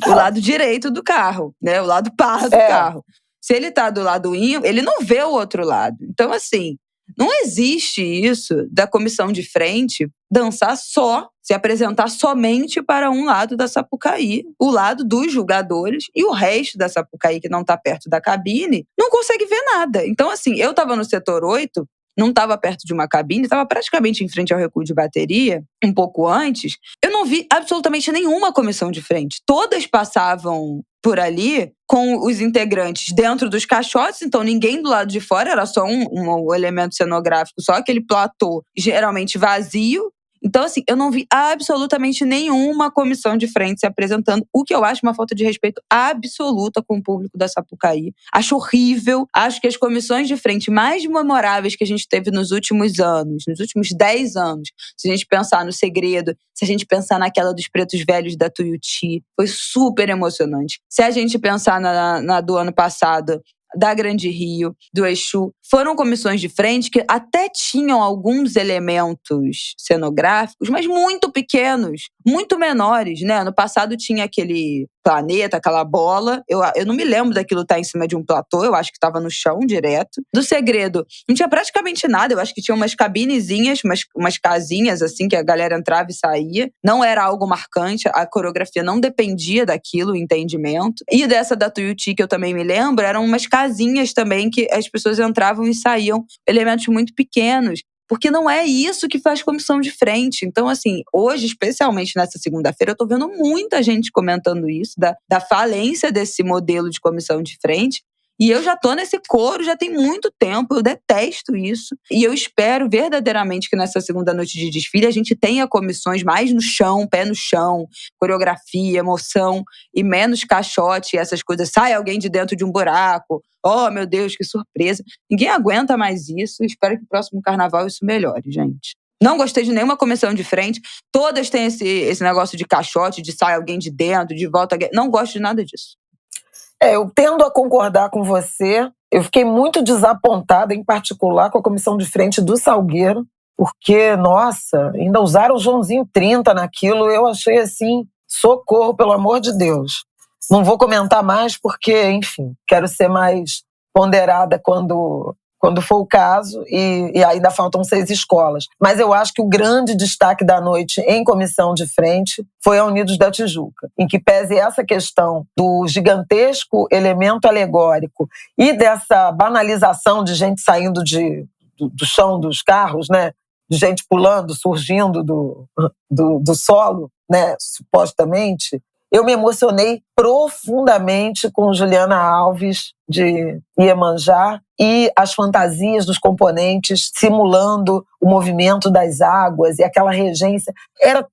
O lado direito do carro, né? O lado par do carro. Se ele está do lado ímpar, ele não vê o outro lado. Então, assim… Não existe isso da comissão de frente dançar só, se apresentar somente para um lado da Sapucaí, o lado dos julgadores, e o resto da Sapucaí, que não está perto da cabine, não consegue ver nada. Então, assim, eu estava no setor 8 não estava perto de uma cabine, estava praticamente em frente ao recuo de bateria, um pouco antes, eu não vi absolutamente nenhuma comissão de frente. Todas passavam por ali com os integrantes dentro dos caixotes, então ninguém do lado de fora, era só um elemento cenográfico, só aquele platô, geralmente vazio. Então, assim, eu não vi absolutamente nenhuma comissão de frente se apresentando, o que eu acho uma falta de respeito absoluta com o público da Sapucaí. Acho horrível. Acho que as comissões de frente mais memoráveis que a gente teve nos últimos anos, nos últimos 10 anos, se a gente pensar no Segredo, se a gente pensar naquela dos Pretos Velhos da Tuiuti, foi super emocionante. Se a gente pensar na do ano passado, da Grande Rio, do Exu, foram comissões de frente que até tinham alguns elementos cenográficos, mas muito pequenos, muito menores, né? No passado tinha aquele planeta, aquela bola. Eu não me lembro daquilo estar em cima de um platô, eu acho que estava no chão direto. Do Segredo, não tinha praticamente nada, eu acho que tinha umas cabinezinhas, umas casinhas assim, que a galera entrava e saía. Não era algo marcante, a coreografia não dependia daquilo, o entendimento. E dessa da Tuiuti, que eu também me lembro, eram umas casinhas também que as pessoas entravam e saíam, elementos muito pequenos. Porque não é isso que faz comissão de frente. Então, assim, hoje, especialmente nessa segunda-feira, eu tô vendo muita gente comentando isso, da falência desse modelo de comissão de frente. E eu já tô nesse coro já tem muito tempo, eu detesto isso. E eu espero verdadeiramente que nessa segunda noite de desfile a gente tenha comissões mais no chão, pé no chão, coreografia, emoção, e menos caixote e essas coisas. Sai alguém de dentro de um buraco. Oh, meu Deus, que surpresa. Ninguém aguenta mais isso. Espero que no próximo carnaval isso melhore, gente. Não gostei de nenhuma comissão de frente. Todas têm esse negócio de caixote, de sai alguém de dentro, de volta. Não gosto de nada disso. Eu tendo a concordar com você. Eu fiquei muito desapontada, em particular, com a comissão de frente do Salgueiro, porque, nossa, ainda usaram o Joãozinho 30 naquilo. Eu achei assim, socorro, pelo amor de Deus. Não vou comentar mais porque, enfim, quero ser mais ponderada quando for o caso, e ainda faltam 6 escolas. Mas eu acho que o grande destaque da noite em comissão de frente foi a Unidos da Tijuca, em que pese essa questão do gigantesco elemento alegórico e dessa banalização de gente saindo do chão dos carros, né? De gente pulando, surgindo do solo, né? Supostamente. Eu me emocionei profundamente com Juliana Alves, de Iemanjá, e as fantasias dos componentes simulando o movimento das águas e aquela regência. Era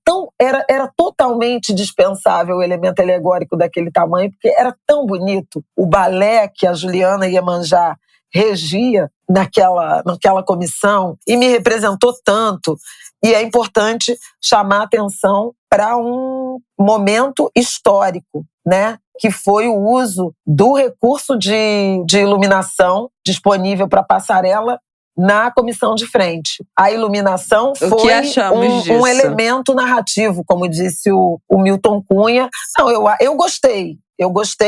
totalmente dispensável o elemento alegórico daquele tamanho, porque era tão bonito o balé que a Juliana Iemanjá regia naquela comissão e me representou tanto. E é importante chamar a atenção para um momento histórico, né? Que foi o uso do recurso de iluminação disponível para a passarela na comissão de frente. A iluminação foi um elemento narrativo, como disse o Milton Cunha. Não, eu gostei,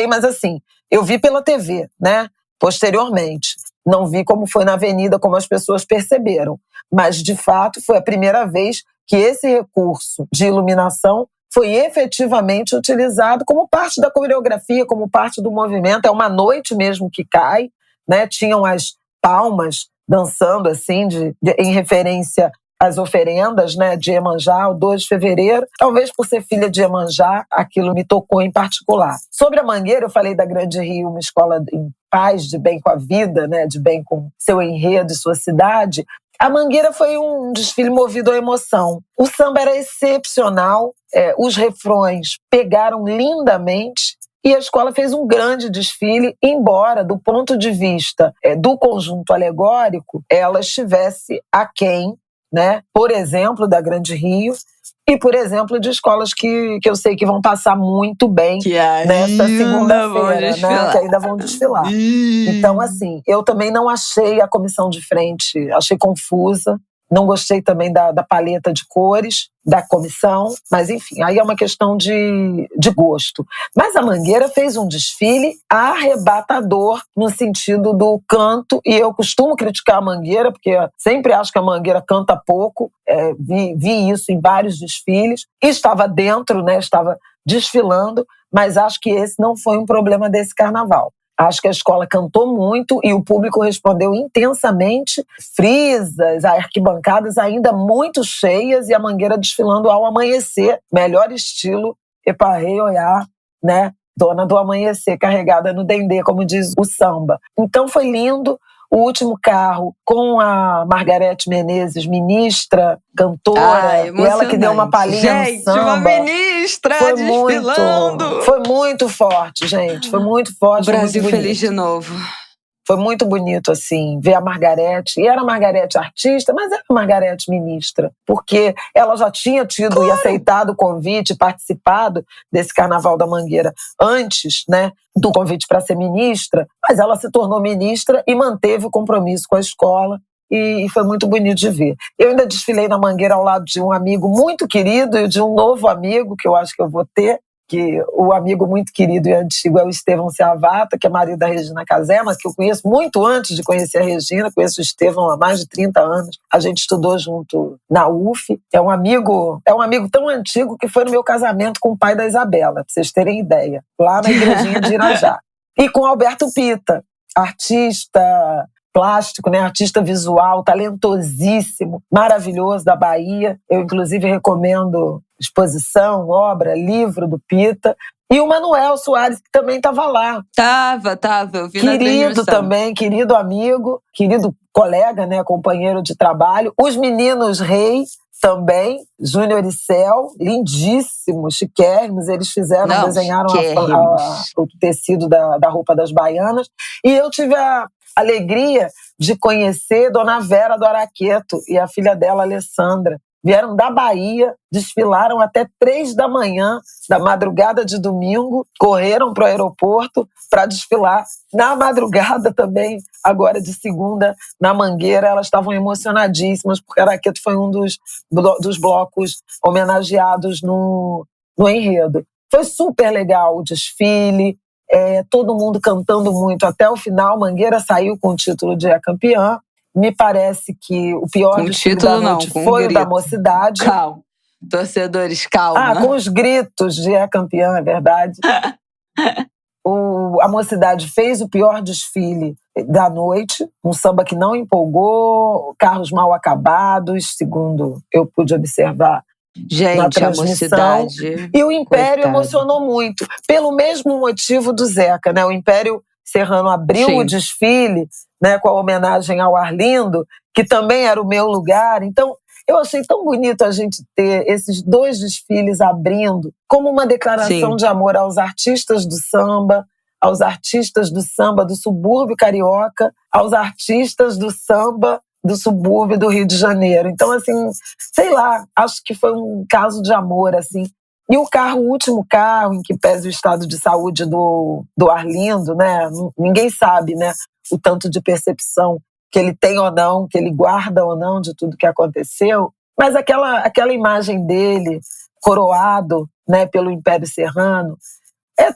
mas assim, eu vi pela TV, né? Posteriormente. Não vi como foi na avenida, como as pessoas perceberam. Mas, de fato, foi a primeira vez que esse recurso de iluminação foi efetivamente utilizado como parte da coreografia, como parte do movimento. É uma noite mesmo que cai, né? Tinham as palmas dançando assim, em referência às oferendas, né, de Iemanjá, o 2 de fevereiro. Talvez por ser filha de Iemanjá, aquilo me tocou em particular. Sobre a Mangueira, eu falei da Grande Rio, uma escola em paz, de bem com a vida, né, de bem com seu enredo e sua cidade. A Mangueira foi um desfile movido à emoção. O samba era excepcional, os refrões pegaram lindamente e a escola fez um grande desfile, embora, do ponto de vista do conjunto alegórico, ela estivesse aquém, né, por exemplo, da Grande Rio e, por exemplo, de escolas que eu sei que vão passar muito bem nesta segunda-feira, né, que ainda vão desfilar. Então, assim, eu também não achei a comissão de frente, achei confusa. Não gostei também da paleta de cores da comissão, mas enfim, aí é uma questão de gosto. Mas a Mangueira fez um desfile arrebatador no sentido do canto, e eu costumo criticar a Mangueira, porque sempre acho que a Mangueira canta pouco, vi isso em vários desfiles, e estava dentro, né, estava desfilando, mas acho que esse não foi um problema desse carnaval. Acho que a escola cantou muito e o público respondeu intensamente. Frisas, arquibancadas ainda muito cheias e a Mangueira desfilando ao amanhecer. Melhor estilo, Eparrei Oiá, né? Dona do amanhecer, carregada no dendê, como diz o samba. Então foi lindo. O último carro com a Margarete Menezes, ministra, cantora, e ela que deu uma palhinha no samba. Uma ministra foi desfilando! Foi muito forte, gente. Foi muito forte. O Brasil foi muito feliz de novo. Foi muito bonito, assim, ver a Margarete. E era a Margarete artista, mas era a Margarete ministra. Porque ela já tinha tido e aceitado o convite, participado desse Carnaval da Mangueira antes, né, do convite para ser ministra. Mas ela se tornou ministra e manteve o compromisso com a escola. E foi muito bonito de ver. Eu ainda desfilei na Mangueira ao lado de um amigo muito querido e de um novo amigo que eu acho que eu vou ter, que o amigo muito querido e antigo é o Estevão Seavata, que é marido da Regina Casé, mas que eu conheço muito antes de conhecer a Regina, conheço o Estevão há mais de 30 anos. A gente estudou junto na UF. É um amigo tão antigo que foi no meu casamento com o pai da Isabela, para vocês terem ideia, lá na igrejinha de Irajá. E com Alberto Pita, artista plástico, né? Artista visual, talentosíssimo, maravilhoso, da Bahia. Eu, inclusive, recomendo exposição, obra, livro do Pita. E o Manuel Soares, que também estava lá. Tava, eu vi na transmissão. Querido também, querido amigo, querido colega, né? Companheiro de trabalho. Os meninos Rei também, Júnior e Cel, lindíssimos, chiquérrimos. Eles desenharam o tecido da roupa das baianas. E eu tive a alegria de conhecer Dona Vera do Araqueto e a filha dela, Alessandra. Vieram da Bahia, desfilaram até 3 da manhã, da madrugada de domingo, correram para o aeroporto para desfilar na madrugada também, agora de segunda, na Mangueira. Elas estavam emocionadíssimas, porque Araqueto foi um dos blocos homenageados no enredo. Foi super legal o desfile, todo mundo cantando muito até o final. Mangueira saiu com o título de campeã. Me parece que o pior desfile da noite foi o da Mocidade. Calma. Torcedores, calma. Com os gritos de campeã, é verdade. A Mocidade fez o pior desfile da noite, um samba que não empolgou, carros mal acabados, segundo eu pude observar. Gente, na transmissão. A Mocidade, e o Império coitado, emocionou muito, pelo mesmo motivo do Zeca, né? O Império Serrano abriu o desfile, né, com a homenagem ao Arlindo, que também era o meu lugar. Então, eu achei tão bonito a gente ter esses 2 desfiles abrindo como uma declaração de amor aos artistas do samba do subúrbio carioca, aos artistas do samba do subúrbio do Rio de Janeiro. Então, assim, sei lá, acho que foi um caso de amor, assim. E o último carro, em que pese o estado de saúde do Arlindo, né? Ninguém sabe, né, o tanto de percepção que ele tem ou não, que ele guarda ou não de tudo que aconteceu. Mas aquela imagem dele, coroado, né, pelo Império Serrano,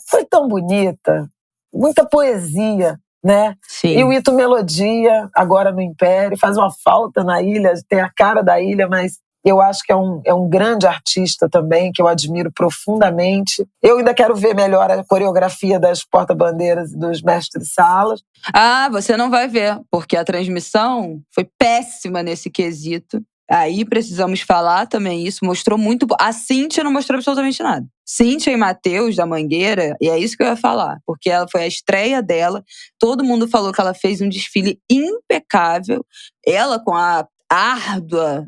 foi tão bonita, muita poesia, né? Sim. E o Ito Melodia, agora no Império, faz uma falta na ilha, tem a cara da ilha, mas eu acho que é um grande artista também, que eu admiro profundamente. Eu ainda quero ver melhor a coreografia das porta-bandeiras e dos mestres-salas. Você não vai ver, porque a transmissão foi péssima nesse quesito. Aí precisamos falar também isso, mostrou muito. A Cíntia não mostrou absolutamente nada. Cíntia e Matheus, da Mangueira, e é isso que eu ia falar, porque ela foi a estreia dela, todo mundo falou que ela fez um desfile impecável, ela com a árdua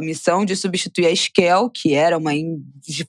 missão de substituir a Esquel, que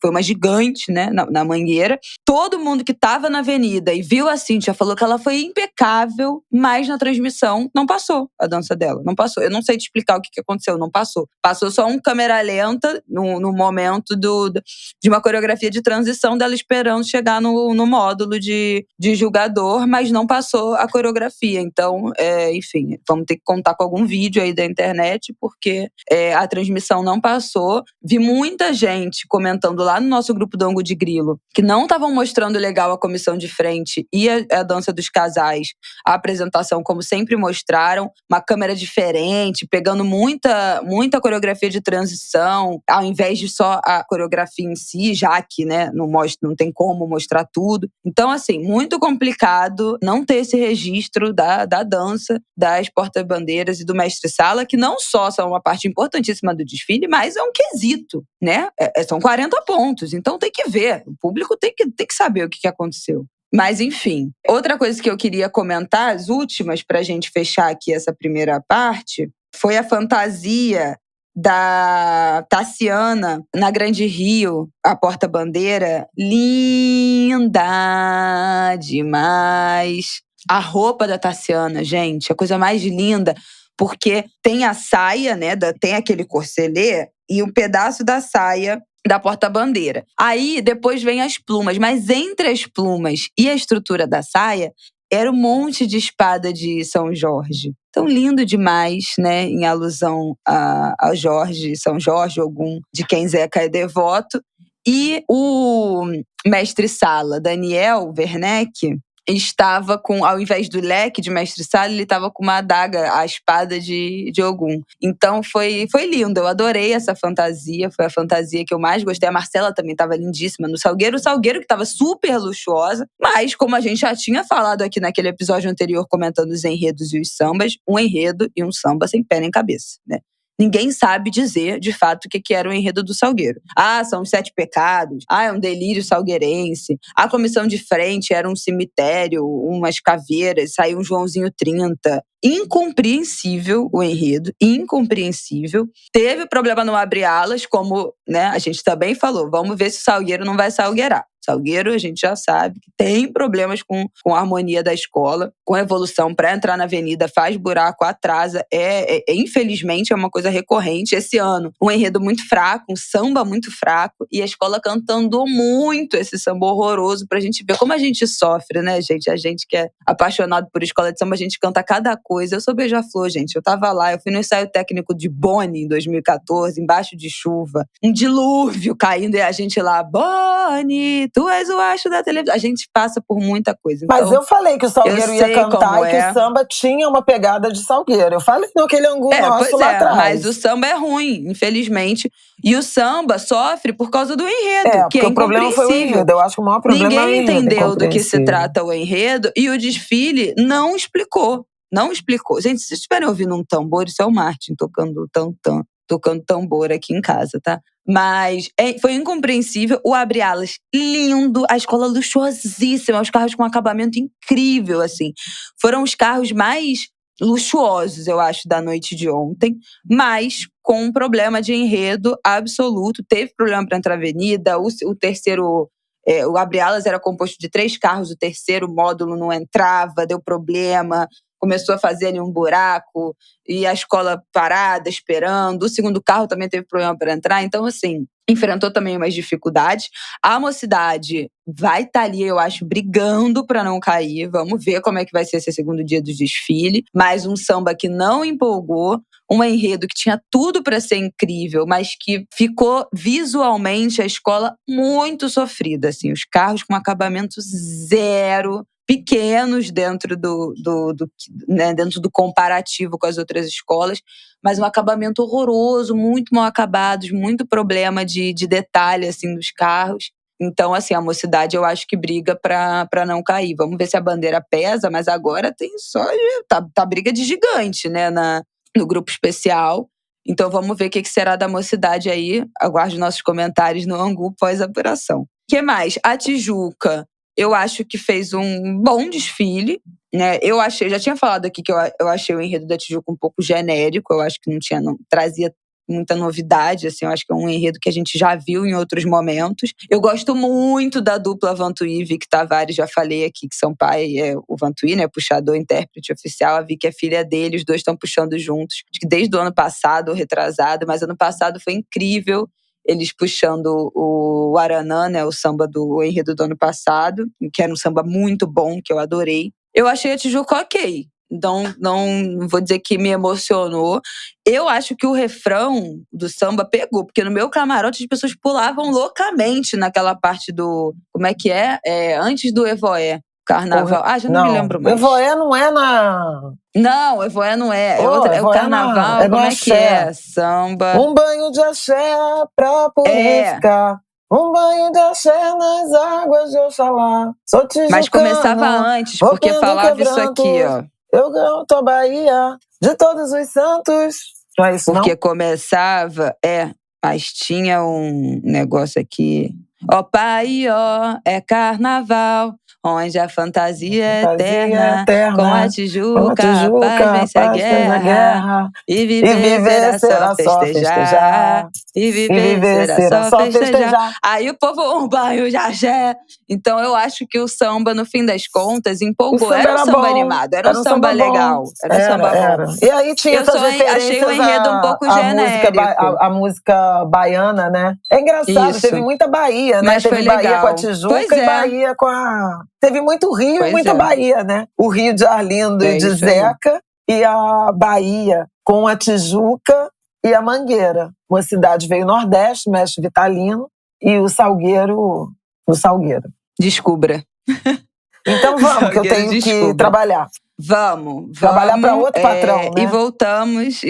foi uma gigante, né, na Mangueira. Todo mundo que estava na avenida e viu a Cíntia falou que ela foi impecável, mas na transmissão não passou a dança dela. Não passou. Eu não sei te explicar o que aconteceu, não passou. Passou só um câmera lenta no momento de uma coreografia de transição dela esperando chegar no módulo de julgador, mas não passou a coreografia. Então, enfim, vamos ter que contar com algum vídeo aí da internet, porque a transmissão não passou. Vi muita gente comentando lá no nosso grupo do Ângulo de Grilo que não estavam mostrando legal a comissão de frente e a dança dos casais, a apresentação como sempre mostraram, uma câmera diferente, pegando muita coreografia de transição, ao invés de só a coreografia em si, já que, né, não tem como mostrar tudo. Então, assim, muito complicado não ter esse registro da dança, das porta-bandeiras e do mestre-sala, que não só são uma parte importantíssima do desfile, mas é um quesito, né? São 40 pontos, então tem que ver. O público tem que saber o que aconteceu. Mas, enfim. Outra coisa que eu queria comentar, as últimas, pra gente fechar aqui essa primeira parte, foi a fantasia da Tassiana na Grande Rio, a porta-bandeira. Linda demais. A roupa da Tassiana, gente, a coisa mais linda, porque tem a saia, né, tem aquele corselê e um pedaço da saia da porta-bandeira. Aí, depois vem as plumas, mas entre as plumas e a estrutura da saia, era um monte de espada de São Jorge. Então, lindo demais, né? Em alusão a Jorge, São Jorge, Ogum, de quem Zeca é devoto. E o mestre-sala, Daniel Werneck, estava com, ao invés do leque de mestre-sala, ele estava com uma adaga, a espada de Ogum. Então foi lindo, eu adorei essa fantasia, foi a fantasia que eu mais gostei. A Marcela também estava lindíssima no Salgueiro, o Salgueiro que estava super luxuosa, mas como a gente já tinha falado aqui naquele episódio anterior, comentando os enredos e os sambas, um enredo e um samba sem pé nem cabeça, né? Ninguém sabe dizer, de fato, o que era o enredo do Salgueiro. Ah, são os 7 pecados. Ah, é um delírio salgueirense. A comissão de frente era um cemitério, umas caveiras, saiu um Joãozinho 30. Incompreensível o enredo, incompreensível. Teve problema no Abre Alas, como, né, a gente também falou. Vamos ver se o Salgueiro não vai salgueirar. Salgueiro, a gente já sabe que tem problemas com a harmonia da escola, com a evolução para entrar na avenida, faz buraco, atrasa. Infelizmente, é uma coisa recorrente. Esse ano, um enredo muito fraco, um samba muito fraco, e a escola cantando muito esse samba horroroso pra gente ver como a gente sofre, né, gente? A gente que é apaixonado por escola de samba, a gente canta cada coisa. Eu sou beija-flor, gente. Eu tava lá, eu fui no ensaio técnico de Boni em 2014, embaixo de chuva. Um dilúvio caindo e a gente lá, Boni, tu és o astro da televisão. A gente passa por muita coisa. Então, mas eu falei que o Salgueiro ia cantar e que o samba tinha uma pegada de Salgueiro. Eu falei naquele ângulo nosso lá atrás. Mas o samba é ruim, infelizmente. E o samba sofre por causa do enredo, que é incompreensível. O problema foi o enredo. Eu acho que o maior problema é o enredo. Ninguém entendeu do que se trata o enredo e o desfile não explicou. Não explicou. Gente, se vocês estiverem ouvindo um tambor, isso é o Martin tocando tambor aqui em casa, tá? Mas foi incompreensível. O Abre Alas, lindo. A escola luxuosíssima. Os carros com acabamento incrível, assim. Foram os carros mais luxuosos, eu acho, da noite de ontem. Mas com um problema de enredo absoluto. Teve problema para entrar na avenida. O terceiro... o Abre Alas era composto de 3 carros. O terceiro módulo não entrava. Deu problema. Começou a fazer ali um buraco e a escola parada, esperando. O segundo carro também teve problema para entrar. Então, assim, enfrentou também umas dificuldades. A Mocidade vai estar ali, eu acho, brigando para não cair. Vamos ver como é que vai ser esse segundo dia do desfile. Mais um samba que não empolgou. Um enredo que tinha tudo para ser incrível, mas que ficou visualmente a escola muito sofrida. Assim, os carros com acabamento zero, pequenos dentro né, dentro do comparativo com as outras escolas, mas um acabamento horroroso, muito mal acabados, muito problema de detalhe assim, dos carros. Então, assim, a Mocidade eu acho que briga pra não cair. Vamos ver se a bandeira pesa, mas agora tem só... Tá briga de gigante, né, no grupo especial. Então, vamos ver o que será da Mocidade aí. Aguarde nossos comentários no Angu pós-apuração. O que mais? A Tijuca, eu acho que fez um bom desfile, né? Já tinha falado aqui que eu achei o enredo da Tijuca um pouco genérico. Eu acho que não trazia muita novidade, assim. Eu acho que é um enredo que a gente já viu em outros momentos. Eu gosto muito da dupla Vantuí e Vicky Tavares, já falei aqui que são pai, o Vantuí, né, puxador, intérprete oficial, a Vicky é filha dele, os dois estão puxando juntos. Acho que desde o ano passado, retrasado, mas ano passado foi incrível. Eles puxando o Aranã, né, o samba do enredo do ano passado, que era um samba muito bom, que eu adorei. Eu achei a Tijuca ok. Não vou dizer que me emocionou. Eu acho que o refrão do samba pegou, porque no meu camarote as pessoas pulavam loucamente naquela parte do… Como é que é? Antes do Evoé, carnaval. Já não me lembro mais. Evoé não é na… Não, Evoé não é. Outra, é o carnaval, é no como é axé. que é? Samba. Um banho de axé pra purificar. Um banho de axé nas águas de Oxalá. Sou tijucano. Mas começava antes, porque falava isso aqui, ó. Eu canto a Bahia de todos os santos. Não é isso, porque não? começava, mas tinha um negócio aqui. Ó pai, ó, é carnaval, onde a fantasia é eterna. Com a Tijuca, rapaz, vence a guerra. E viver será só festejar. E viver será só festejar. Aí o povo, um banho de axé. Então eu acho que o samba, no fim das contas, empolgou. Era um samba animado, era um samba legal. Era um samba bom. E aí tinha essas referências, achei o enredo um pouco genérico. A música baiana, né? É engraçado, Isso. Teve muita Bahia, né? Mas teve foi Bahia legal. com a Tijuca e Bahia com a… Teve muito Rio e muita Bahia, né? O Rio de Arlindo e de Zeca e a Bahia com a Tijuca e a Mangueira. Uma cidade veio Nordeste, Mestre Vitalino, e o Salgueiro no Salgueiro. Descubra. Então vamos, que eu tenho que trabalhar. Vamos. Trabalhar para outro patrão, né? E voltamos.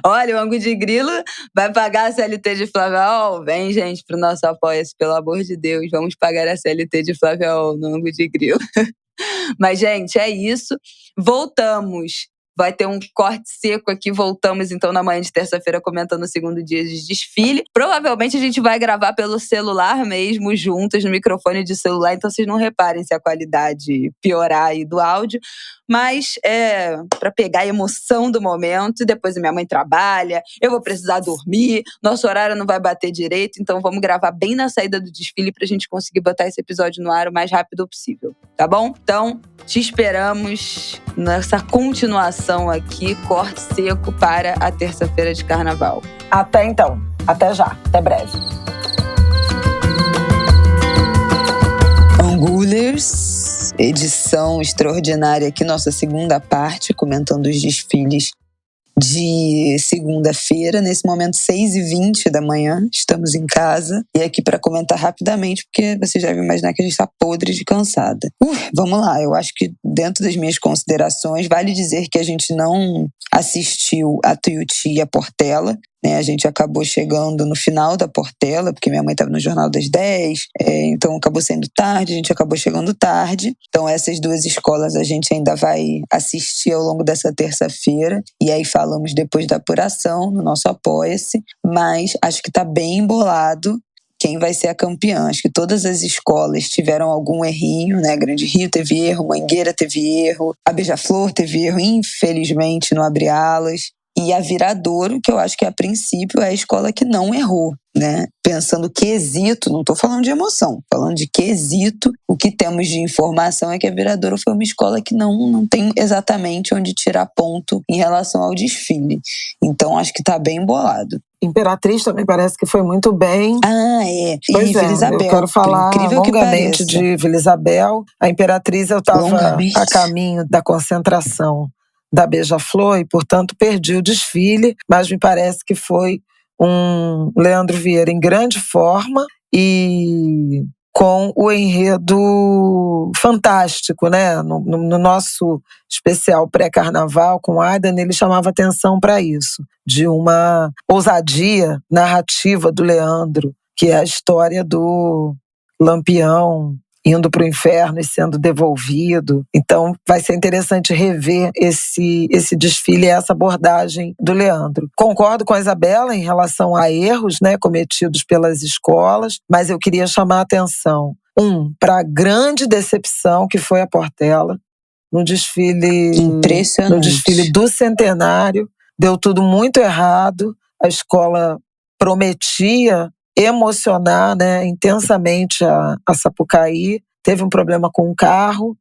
Olha, o Angu de Grilo vai pagar a CLT de Flaviol? Vem, gente, pro nosso Apoia-se, pelo amor de Deus. Vamos pagar a CLT de Flaviol no Angu de Grilo. Mas, gente, é isso. Voltamos. Vai ter um corte seco aqui. Voltamos, então, na manhã de terça-feira, comentando o segundo dia de desfile. Provavelmente a gente vai gravar pelo celular mesmo, juntas, no microfone de celular. Então, vocês não reparem se a qualidade piorar aí do áudio. Mas é para pegar a emoção do momento. Depois a minha mãe trabalha, eu vou precisar dormir, nosso horário não vai bater direito. Então, vamos gravar bem na saída do desfile pra gente conseguir botar esse episódio no ar o mais rápido possível. Tá bom? Então, te esperamos nessa continuação aqui, corte seco para a terça-feira de carnaval. Até então. Até já. Até breve. Angulers, edição extraordinária aqui, nossa segunda parte, comentando os desfiles de segunda-feira, nesse momento 6h20 da manhã, estamos em casa e aqui para comentar rapidamente, porque vocês devem imaginar que a gente está podre de cansada. Vamos lá, eu acho que dentro das minhas considerações, vale dizer que a gente não assistiu a Tuiuti e a Portela, né? A gente acabou chegando no final da Portela, porque minha mãe estava no Jornal das 10, então acabou sendo tarde, a gente acabou chegando tarde. Então essas duas escolas a gente ainda vai assistir ao longo dessa terça-feira, e aí falamos depois da apuração no nosso Apoia-se, mas acho que está bem embolado quem vai ser a campeã. Acho que todas as escolas tiveram algum errinho, né? Grande Rio teve erro, Mangueira teve erro, a Beija-Flor teve erro, infelizmente, no Abre Alas. E a Viradouro, que eu acho que a princípio é a escola que não errou, né? Pensando quesito, não estou falando de emoção, falando de quesito, o que temos de informação é que a Viradouro foi uma escola que não tem exatamente onde tirar ponto em relação ao desfile. Então acho que está bem embolado. Imperatriz também parece que foi muito bem. Pois Vila Isabel. Eu quero falar longamente de Vila Isabel. A Imperatriz, eu estava a caminho da concentração da Beija-Flor e, portanto, perdi o desfile, mas me parece que foi um Leandro Vieira em grande forma e com o enredo fantástico, né? No nosso especial pré-carnaval com Aidan, ele chamava atenção para isso, de uma ousadia narrativa do Leandro, que é a história do Lampião indo para o inferno e sendo devolvido. Então vai ser interessante rever esse desfile e essa abordagem do Leandro. Concordo com a Isabela em relação a erros, né, cometidos pelas escolas, mas eu queria chamar a atenção, para a grande decepção que foi a Portela, no desfile do centenário. Deu tudo muito errado, a escola prometia emocionar, né, intensamente a Sapucaí, teve um problema com o carro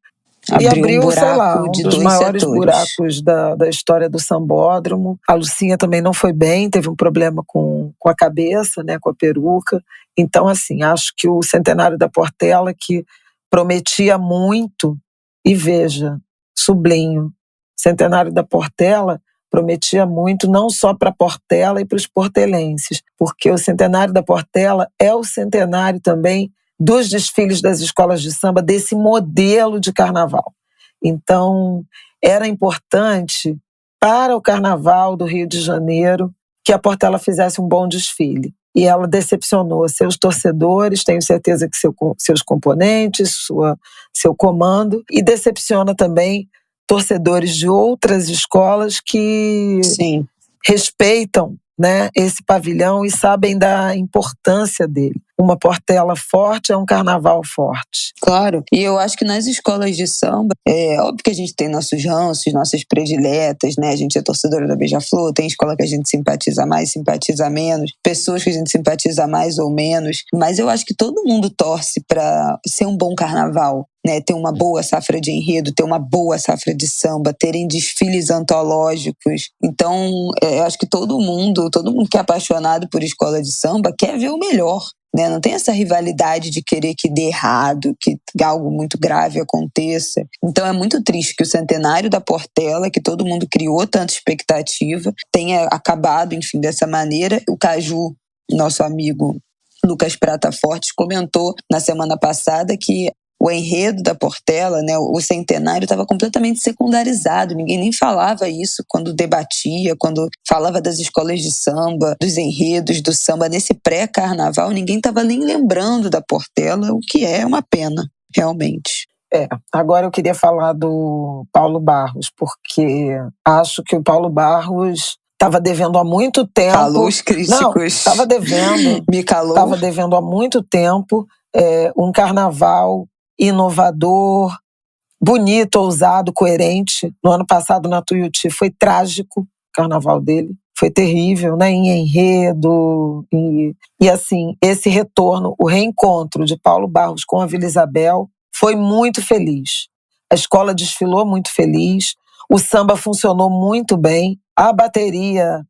e abriu, sei lá, um dos maiores buracos da história do sambódromo. A Lucinha também não foi bem, teve um problema com a cabeça, né, com a peruca. Então, assim, acho que o centenário da Portela, que prometia muito, e veja, sublinho. O centenário da Portela prometia muito, não só para Portela e para os portelenses, porque o centenário da Portela é o centenário também dos desfiles das escolas de samba, desse modelo de carnaval. Então, era importante para o carnaval do Rio de Janeiro que a Portela fizesse um bom desfile. E ela decepcionou seus torcedores, tenho certeza que seus componentes, seu comando, e decepciona também torcedores de outras escolas que Sim. respeitam, né, esse pavilhão e sabem da importância dele. Uma Portela forte é um carnaval forte. Claro, e eu acho que nas escolas de samba, é óbvio que a gente tem nossos ranços, nossas prediletas, né? A gente é torcedora da Beija-Flor, tem escola que a gente simpatiza mais, simpatiza menos, pessoas que a gente simpatiza mais ou menos, mas eu acho que todo mundo torce para ser um bom carnaval, né? Ter uma boa safra de enredo, ter uma boa safra de samba, terem desfiles antológicos. Então, eu acho que todo mundo que é apaixonado por escola de samba quer ver o melhor. Né? Não tem essa rivalidade de querer que dê errado, que algo muito grave aconteça. Então é muito triste que o centenário da Portela, que todo mundo criou tanta expectativa, tenha acabado, enfim, dessa maneira. O Caju, nosso amigo Lucas Prata Fortes, comentou na semana passada que o enredo da Portela, né, o centenário, estava completamente secundarizado. Ninguém nem falava isso quando debatia, quando falava das escolas de samba, dos enredos do samba. Nesse pré-carnaval, ninguém estava nem lembrando da Portela, o que é uma pena, realmente. Agora eu queria falar do Paulo Barros, porque acho que o Paulo Barros estava devendo há muito tempo. Calou os críticos. Não, estava devendo. Me calou. Estava devendo há muito tempo um carnaval inovador, bonito, ousado, coerente. No ano passado, na Tuiuti, foi trágico o carnaval dele. Foi terrível, né? Em enredo. E assim, esse retorno, o reencontro de Paulo Barros com a Vila Isabel foi muito feliz. A escola desfilou muito feliz. O samba funcionou muito bem. A bateria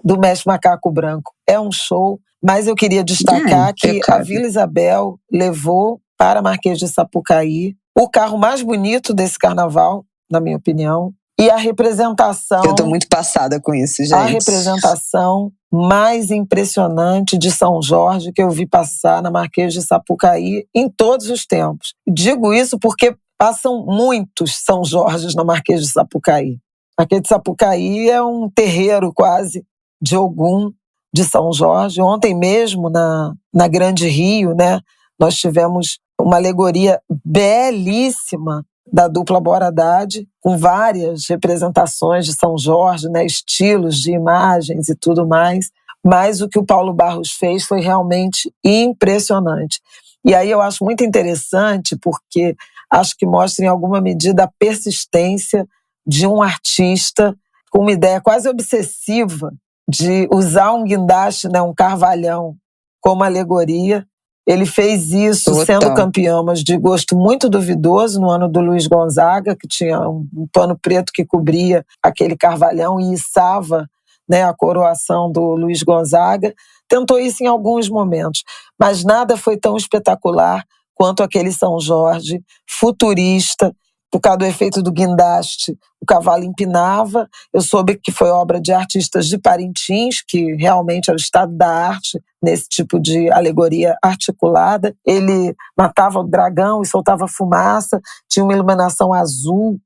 do Mestre Macaco Branco é um show. Mas eu queria destacar que a Vila Isabel levou para Marquês de Sapucaí o carro mais bonito desse carnaval, na minha opinião, e a representação... Eu estou muito passada com isso, gente. A representação mais impressionante de São Jorge que eu vi passar na Marquês de Sapucaí em todos os tempos. Digo isso porque passam muitos São Jorges na Marquês de Sapucaí. Marquês de Sapucaí é um terreiro quase de Ogum, de São Jorge. Ontem mesmo, na Grande Rio, né, nós tivemos uma alegoria belíssima da dupla Bora Haddad, com várias representações de São Jorge, né, estilos de imagens e tudo mais. Mas o que o Paulo Barros fez foi realmente impressionante. E aí eu acho muito interessante, porque acho que mostra em alguma medida a persistência de um artista com uma ideia quase obsessiva de usar um guindaste, né, um carvalhão, como alegoria. Ele fez isso sendo campeão, mas de gosto muito duvidoso, no ano do Luiz Gonzaga, que tinha um pano preto que cobria aquele carvalhão e içava, né, a coroação do Luiz Gonzaga. Tentou isso em alguns momentos, mas nada foi tão espetacular quanto aquele São Jorge, futurista. Por causa do efeito do guindaste, o cavalo empinava. Eu soube que foi obra de artistas de Parintins, que realmente é o estado da arte nesse tipo de alegoria articulada. Ele matava o dragão e soltava fumaça, tinha uma iluminação azul,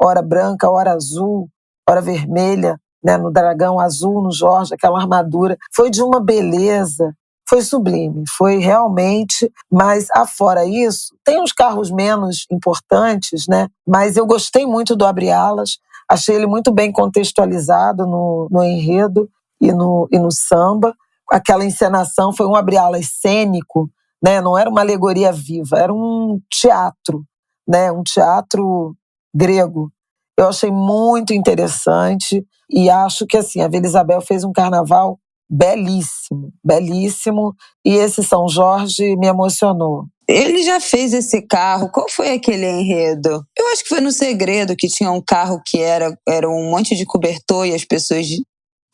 hora branca, hora azul, hora vermelha, né, no dragão, azul no Jorge, aquela armadura. Foi de uma beleza. Foi sublime, foi realmente, mas afora isso, tem uns carros menos importantes, né? Mas eu gostei muito do Abre Alas, achei ele muito bem contextualizado no enredo e no samba. Aquela encenação foi um Abre Alas cênico, né? Não era uma alegoria viva, era um teatro, né? Um teatro grego. Eu achei muito interessante e acho que assim, a Vila Isabel fez um carnaval belíssimo, belíssimo, e esse São Jorge me emocionou. Ele já fez esse carro, qual foi aquele enredo? Eu acho que foi no Segredo, que tinha um carro que era um monte de cobertor e as pessoas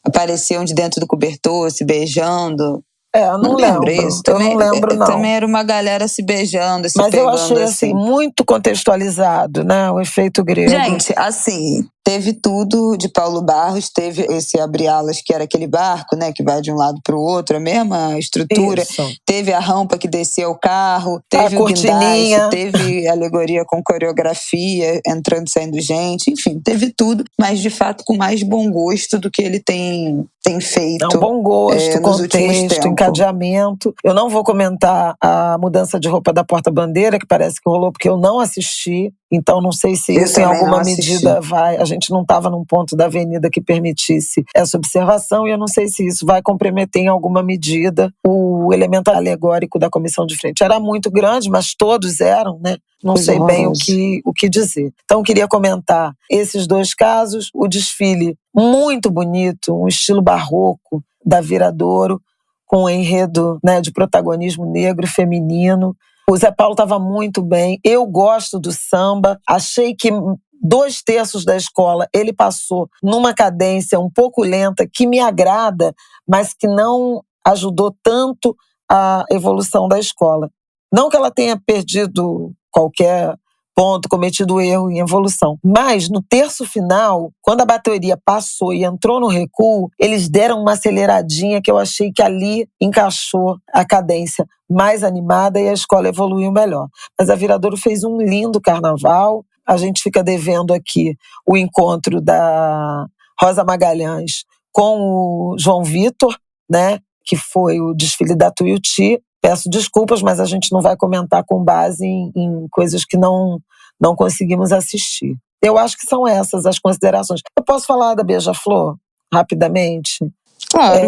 apareciam de dentro do cobertor, se beijando. Eu não lembro. Isso. Eu não lembro, não. Também era uma galera se beijando, se Mas pegando, eu achei, assim, muito contextualizado, né? O efeito grego. Gente, assim, teve tudo de Paulo Barros, teve esse abre-alas, que era aquele barco, né, que vai de um lado para o outro, a mesma estrutura. Isso. Teve a rampa que descia o carro, teve a o guindaste, cortininha. teve alegoria com coreografia, entrando e saindo gente, enfim, teve tudo, mas de fato com mais bom gosto do que ele tem feito. Não, bom gosto, contexto, encadeamento. Eu não vou comentar a mudança de roupa da Porta-Bandeira, que parece que rolou, porque eu não assisti. Então, não sei se isso em alguma medida vai. A gente não estava num ponto da avenida que permitisse essa observação, e eu não sei se isso vai comprometer em alguma medida o elemento alegórico da comissão de frente. Era muito grande, mas todos eram, né? Não sei bem o que dizer. Então, queria comentar esses dois casos. O desfile muito bonito, um estilo barroco da Viradouro, com um enredo, né, de protagonismo negro e feminino. O Zé Paulo estava muito bem. Eu gosto do samba. Achei que 2/3 da escola ele passou numa cadência um pouco lenta, que me agrada, mas que não ajudou tanto a evolução da escola. Não que ela tenha perdido qualquer ponto, cometido erro em evolução. Mas, no terço final, quando a bateria passou e entrou no recuo, eles deram uma aceleradinha que eu achei que ali encaixou a cadência mais animada e a escola evoluiu melhor. Mas a Viradouro fez um lindo carnaval. A gente fica devendo aqui o encontro da Rosa Magalhães com o João Vitor, né, que foi o desfile da Tuiuti. Peço desculpas, mas a gente não vai comentar com base em coisas que não conseguimos assistir. Eu acho que são essas as considerações. Eu posso falar da Beija-Flor, rapidamente? Claro,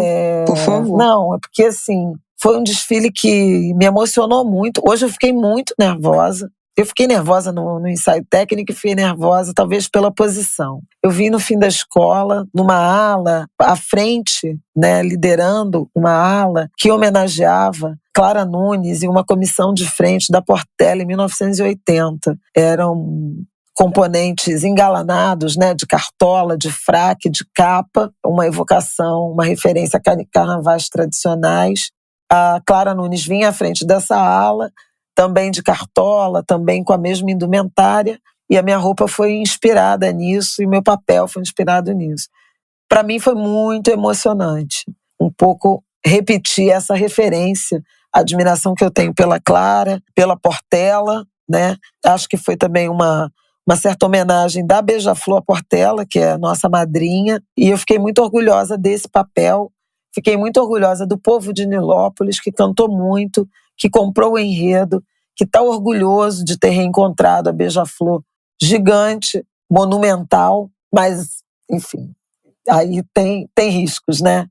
por favor. Não, é porque, assim, foi um desfile que me emocionou muito. Hoje eu fiquei muito nervosa. Eu fiquei nervosa no ensaio técnico e fiquei nervosa, talvez, pela posição. Eu vim no fim da escola, numa ala, à frente, né, liderando uma ala que homenageava Clara Nunes e uma comissão de frente da Portela em 1980. Eram componentes engalanados, né, de cartola, de fraque, de capa, uma evocação, uma referência a carnavais tradicionais. A Clara Nunes vinha à frente dessa ala, também de cartola, também com a mesma indumentária, e a minha roupa foi inspirada nisso, e meu papel foi inspirado nisso. Para mim foi muito emocionante, um pouco repetir essa referência, a admiração que eu tenho pela Clara, pela Portela, né? Acho que foi também uma certa homenagem da Beija-Flor à Portela, que é a nossa madrinha, e eu fiquei muito orgulhosa desse papel, fiquei muito orgulhosa do povo de Nilópolis, que cantou muito, que comprou o enredo, que está orgulhoso de ter reencontrado a Beija-Flor gigante, monumental, mas, enfim, aí tem riscos, né?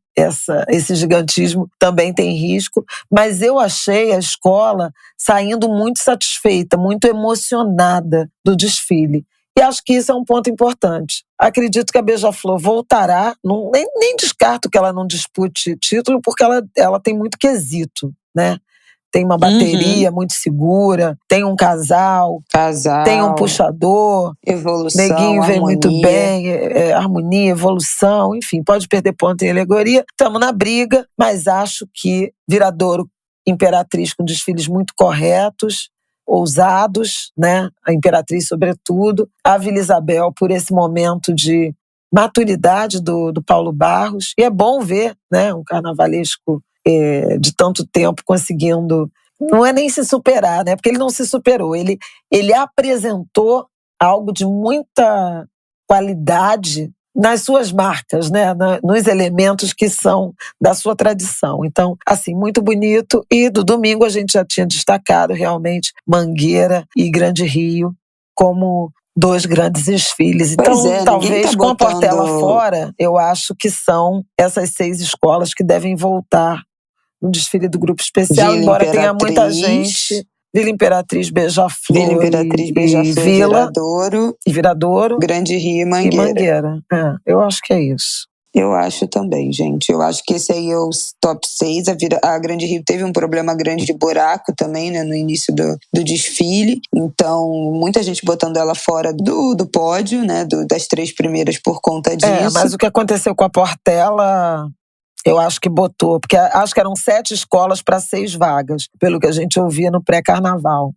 Esse gigantismo também tem risco, mas eu achei a escola saindo muito satisfeita, muito emocionada do desfile. E acho que isso é um ponto importante. Acredito que a Beija-Flor voltará, nem descarto que ela não dispute título, porque ela tem muito quesito, né? Tem uma bateria muito segura, tem um casal, tem um puxador, evolução, Neguinho vem harmonia. muito bem, harmonia, evolução, enfim, pode perder ponto em alegoria. Estamos na briga, mas acho que Viradouro, Imperatriz com desfiles muito corretos, ousados, né? A Imperatriz sobretudo, a Vila Isabel por esse momento de maturidade do Paulo Barros, e é bom ver, né, um carnavalesco de tanto tempo conseguindo, não é nem se superar, né? Porque ele não se superou, ele apresentou algo de muita qualidade nas suas marcas, né? Nos elementos que são da sua tradição. Então, assim, muito bonito. E do domingo a gente já tinha destacado realmente Mangueira e Grande Rio como dois grandes desfiles. Então, talvez com a Portela fora, eu acho que são essas 6 escolas que devem voltar no desfile do grupo especial, embora tenha muita gente. Vila Imperatriz, Beija-Flor e Vila, Viradouro, Grande Rio e Mangueira. Eu acho que é isso. Eu acho também, gente. Eu acho que esse aí é o top 6. A Grande Rio teve um problema grande de buraco também, né, no início do desfile. Então, muita gente botando ela fora do pódio, né, das 3 primeiras por conta disso. Mas o que aconteceu com a Portela Eu acho que botou, porque acho que eram 7 escolas para 6 vagas, pelo que a gente ouvia no pré-carnaval.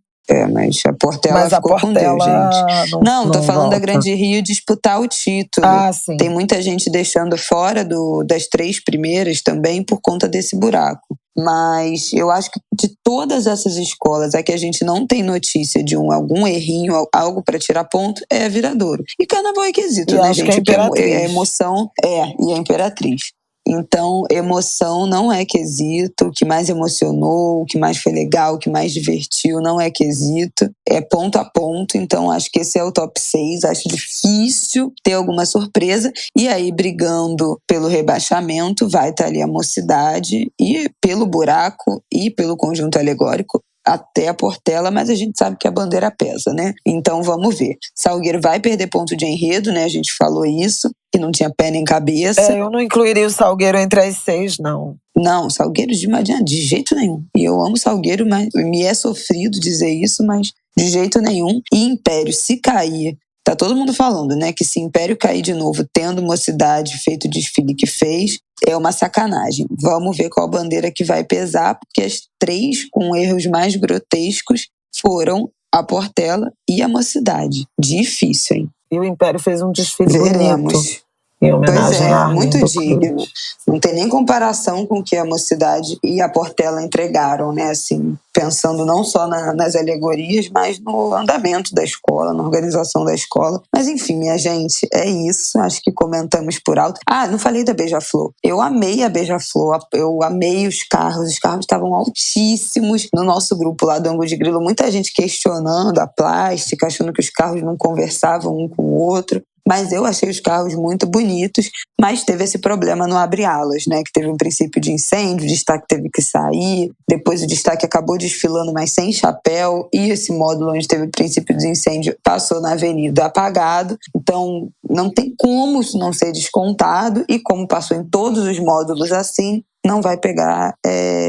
Mas a Portela Mas a ficou com Deus, Portela gente. Não, tô falando da volta. Grande Rio disputar o título. Ah, sim. Tem muita gente deixando fora das 3 primeiras também por conta desse buraco. Mas eu acho que de todas essas escolas, a que a gente não tem notícia de algum errinho, algo para tirar ponto, é a Viradouro. E Carnaval é quesito, E né, acho gente? que a Imperatriz. A emoção e a Imperatriz. Então, emoção não é quesito. O que mais emocionou, o que mais foi legal, o que mais divertiu não é quesito. É ponto a ponto. Então, acho que esse é o top 6. Acho difícil ter alguma surpresa. E aí, brigando pelo rebaixamento, vai estar ali a Mocidade e pelo buraco e pelo conjunto alegórico até a Portela, mas a gente sabe que a bandeira pesa, né? Então vamos ver. Salgueiro vai perder ponto de enredo, né? A gente falou isso, que não tinha pé nem cabeça. Eu não incluiria o Salgueiro entre as 6, não. Não, Salgueiro de jeito nenhum. E eu amo Salgueiro, mas me é sofrido dizer isso, mas de jeito nenhum. E Império, se cair, tá todo mundo falando, né? Que se Império cair de novo, tendo Mocidade feito o desfile que fez, é uma sacanagem. Vamos ver qual bandeira que vai pesar, porque as 3 com erros mais grotescos foram a Portela e a Mocidade. Difícil, hein? E o Império fez um desfile Veremos. bonito. Em homenagem a muito Arlindo digno. Cruz. Não tem nem comparação com o que a Mocidade e a Portela entregaram, né? Assim, pensando não só nas alegorias, mas no andamento da escola, na organização da escola. Mas enfim, minha gente, é isso. Acho que comentamos por alto. Não falei da Beija-Flor. Eu amei a Beija-Flor, eu amei os carros estavam altíssimos. No nosso grupo lá do Angu de Grilo, muita gente questionando a plástica, achando que os carros não conversavam um com o outro. Mas eu achei os carros muito bonitos, mas teve esse problema no abre-alas, né? Que teve um princípio de incêndio, o destaque teve que sair, depois o destaque acabou desfilando, mas sem chapéu, e esse módulo onde teve o princípio de incêndio passou na avenida apagado. Então, não tem como isso não ser descontado, e como passou em todos os módulos assim, não vai pegar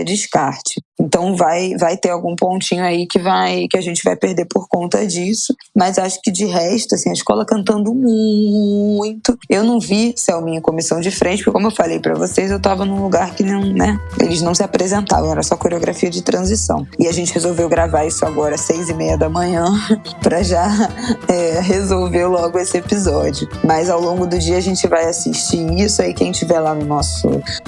descarte. Então vai ter algum pontinho aí que a gente vai perder por conta disso. Mas acho que de resto, assim, a escola cantando muito. Eu não vi Selminha em comissão de frente, porque como eu falei pra vocês, eu tava num lugar que não, né? Eles não se apresentavam, era só coreografia de transição. E a gente resolveu gravar isso agora às 6:30 da manhã pra já resolver logo esse episódio. Mas ao longo do dia a gente vai assistir isso aí. Quem tiver lá no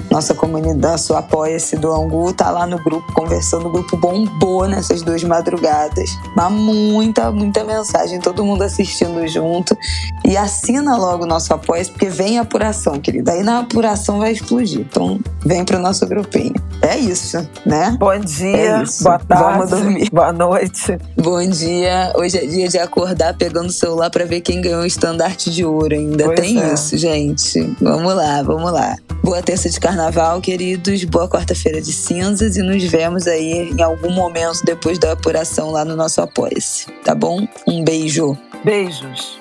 nossa comunidade, nosso Apoia-se do Angu, tá lá no grupo conversando. O grupo bombou nessas 2 madrugadas, mas muita mensagem, todo mundo assistindo junto. E assina logo o nosso Apoia-se, porque vem a apuração, querida. Aí na apuração vai explodir. Então vem pro nosso grupinho. É isso, né? Bom dia, boa tarde, vamos dormir. Boa noite. Bom dia. Hoje é dia de acordar pegando o celular pra ver quem ganhou o estandarte de ouro. Ainda tem isso, gente. Vamos lá. Boa terça de carnaval, queridos. Boa quarta-feira de cinzas. E nos vemos aí em algum momento depois da apuração lá no nosso Apoia-se. Tá bom? Um beijo. Beijos.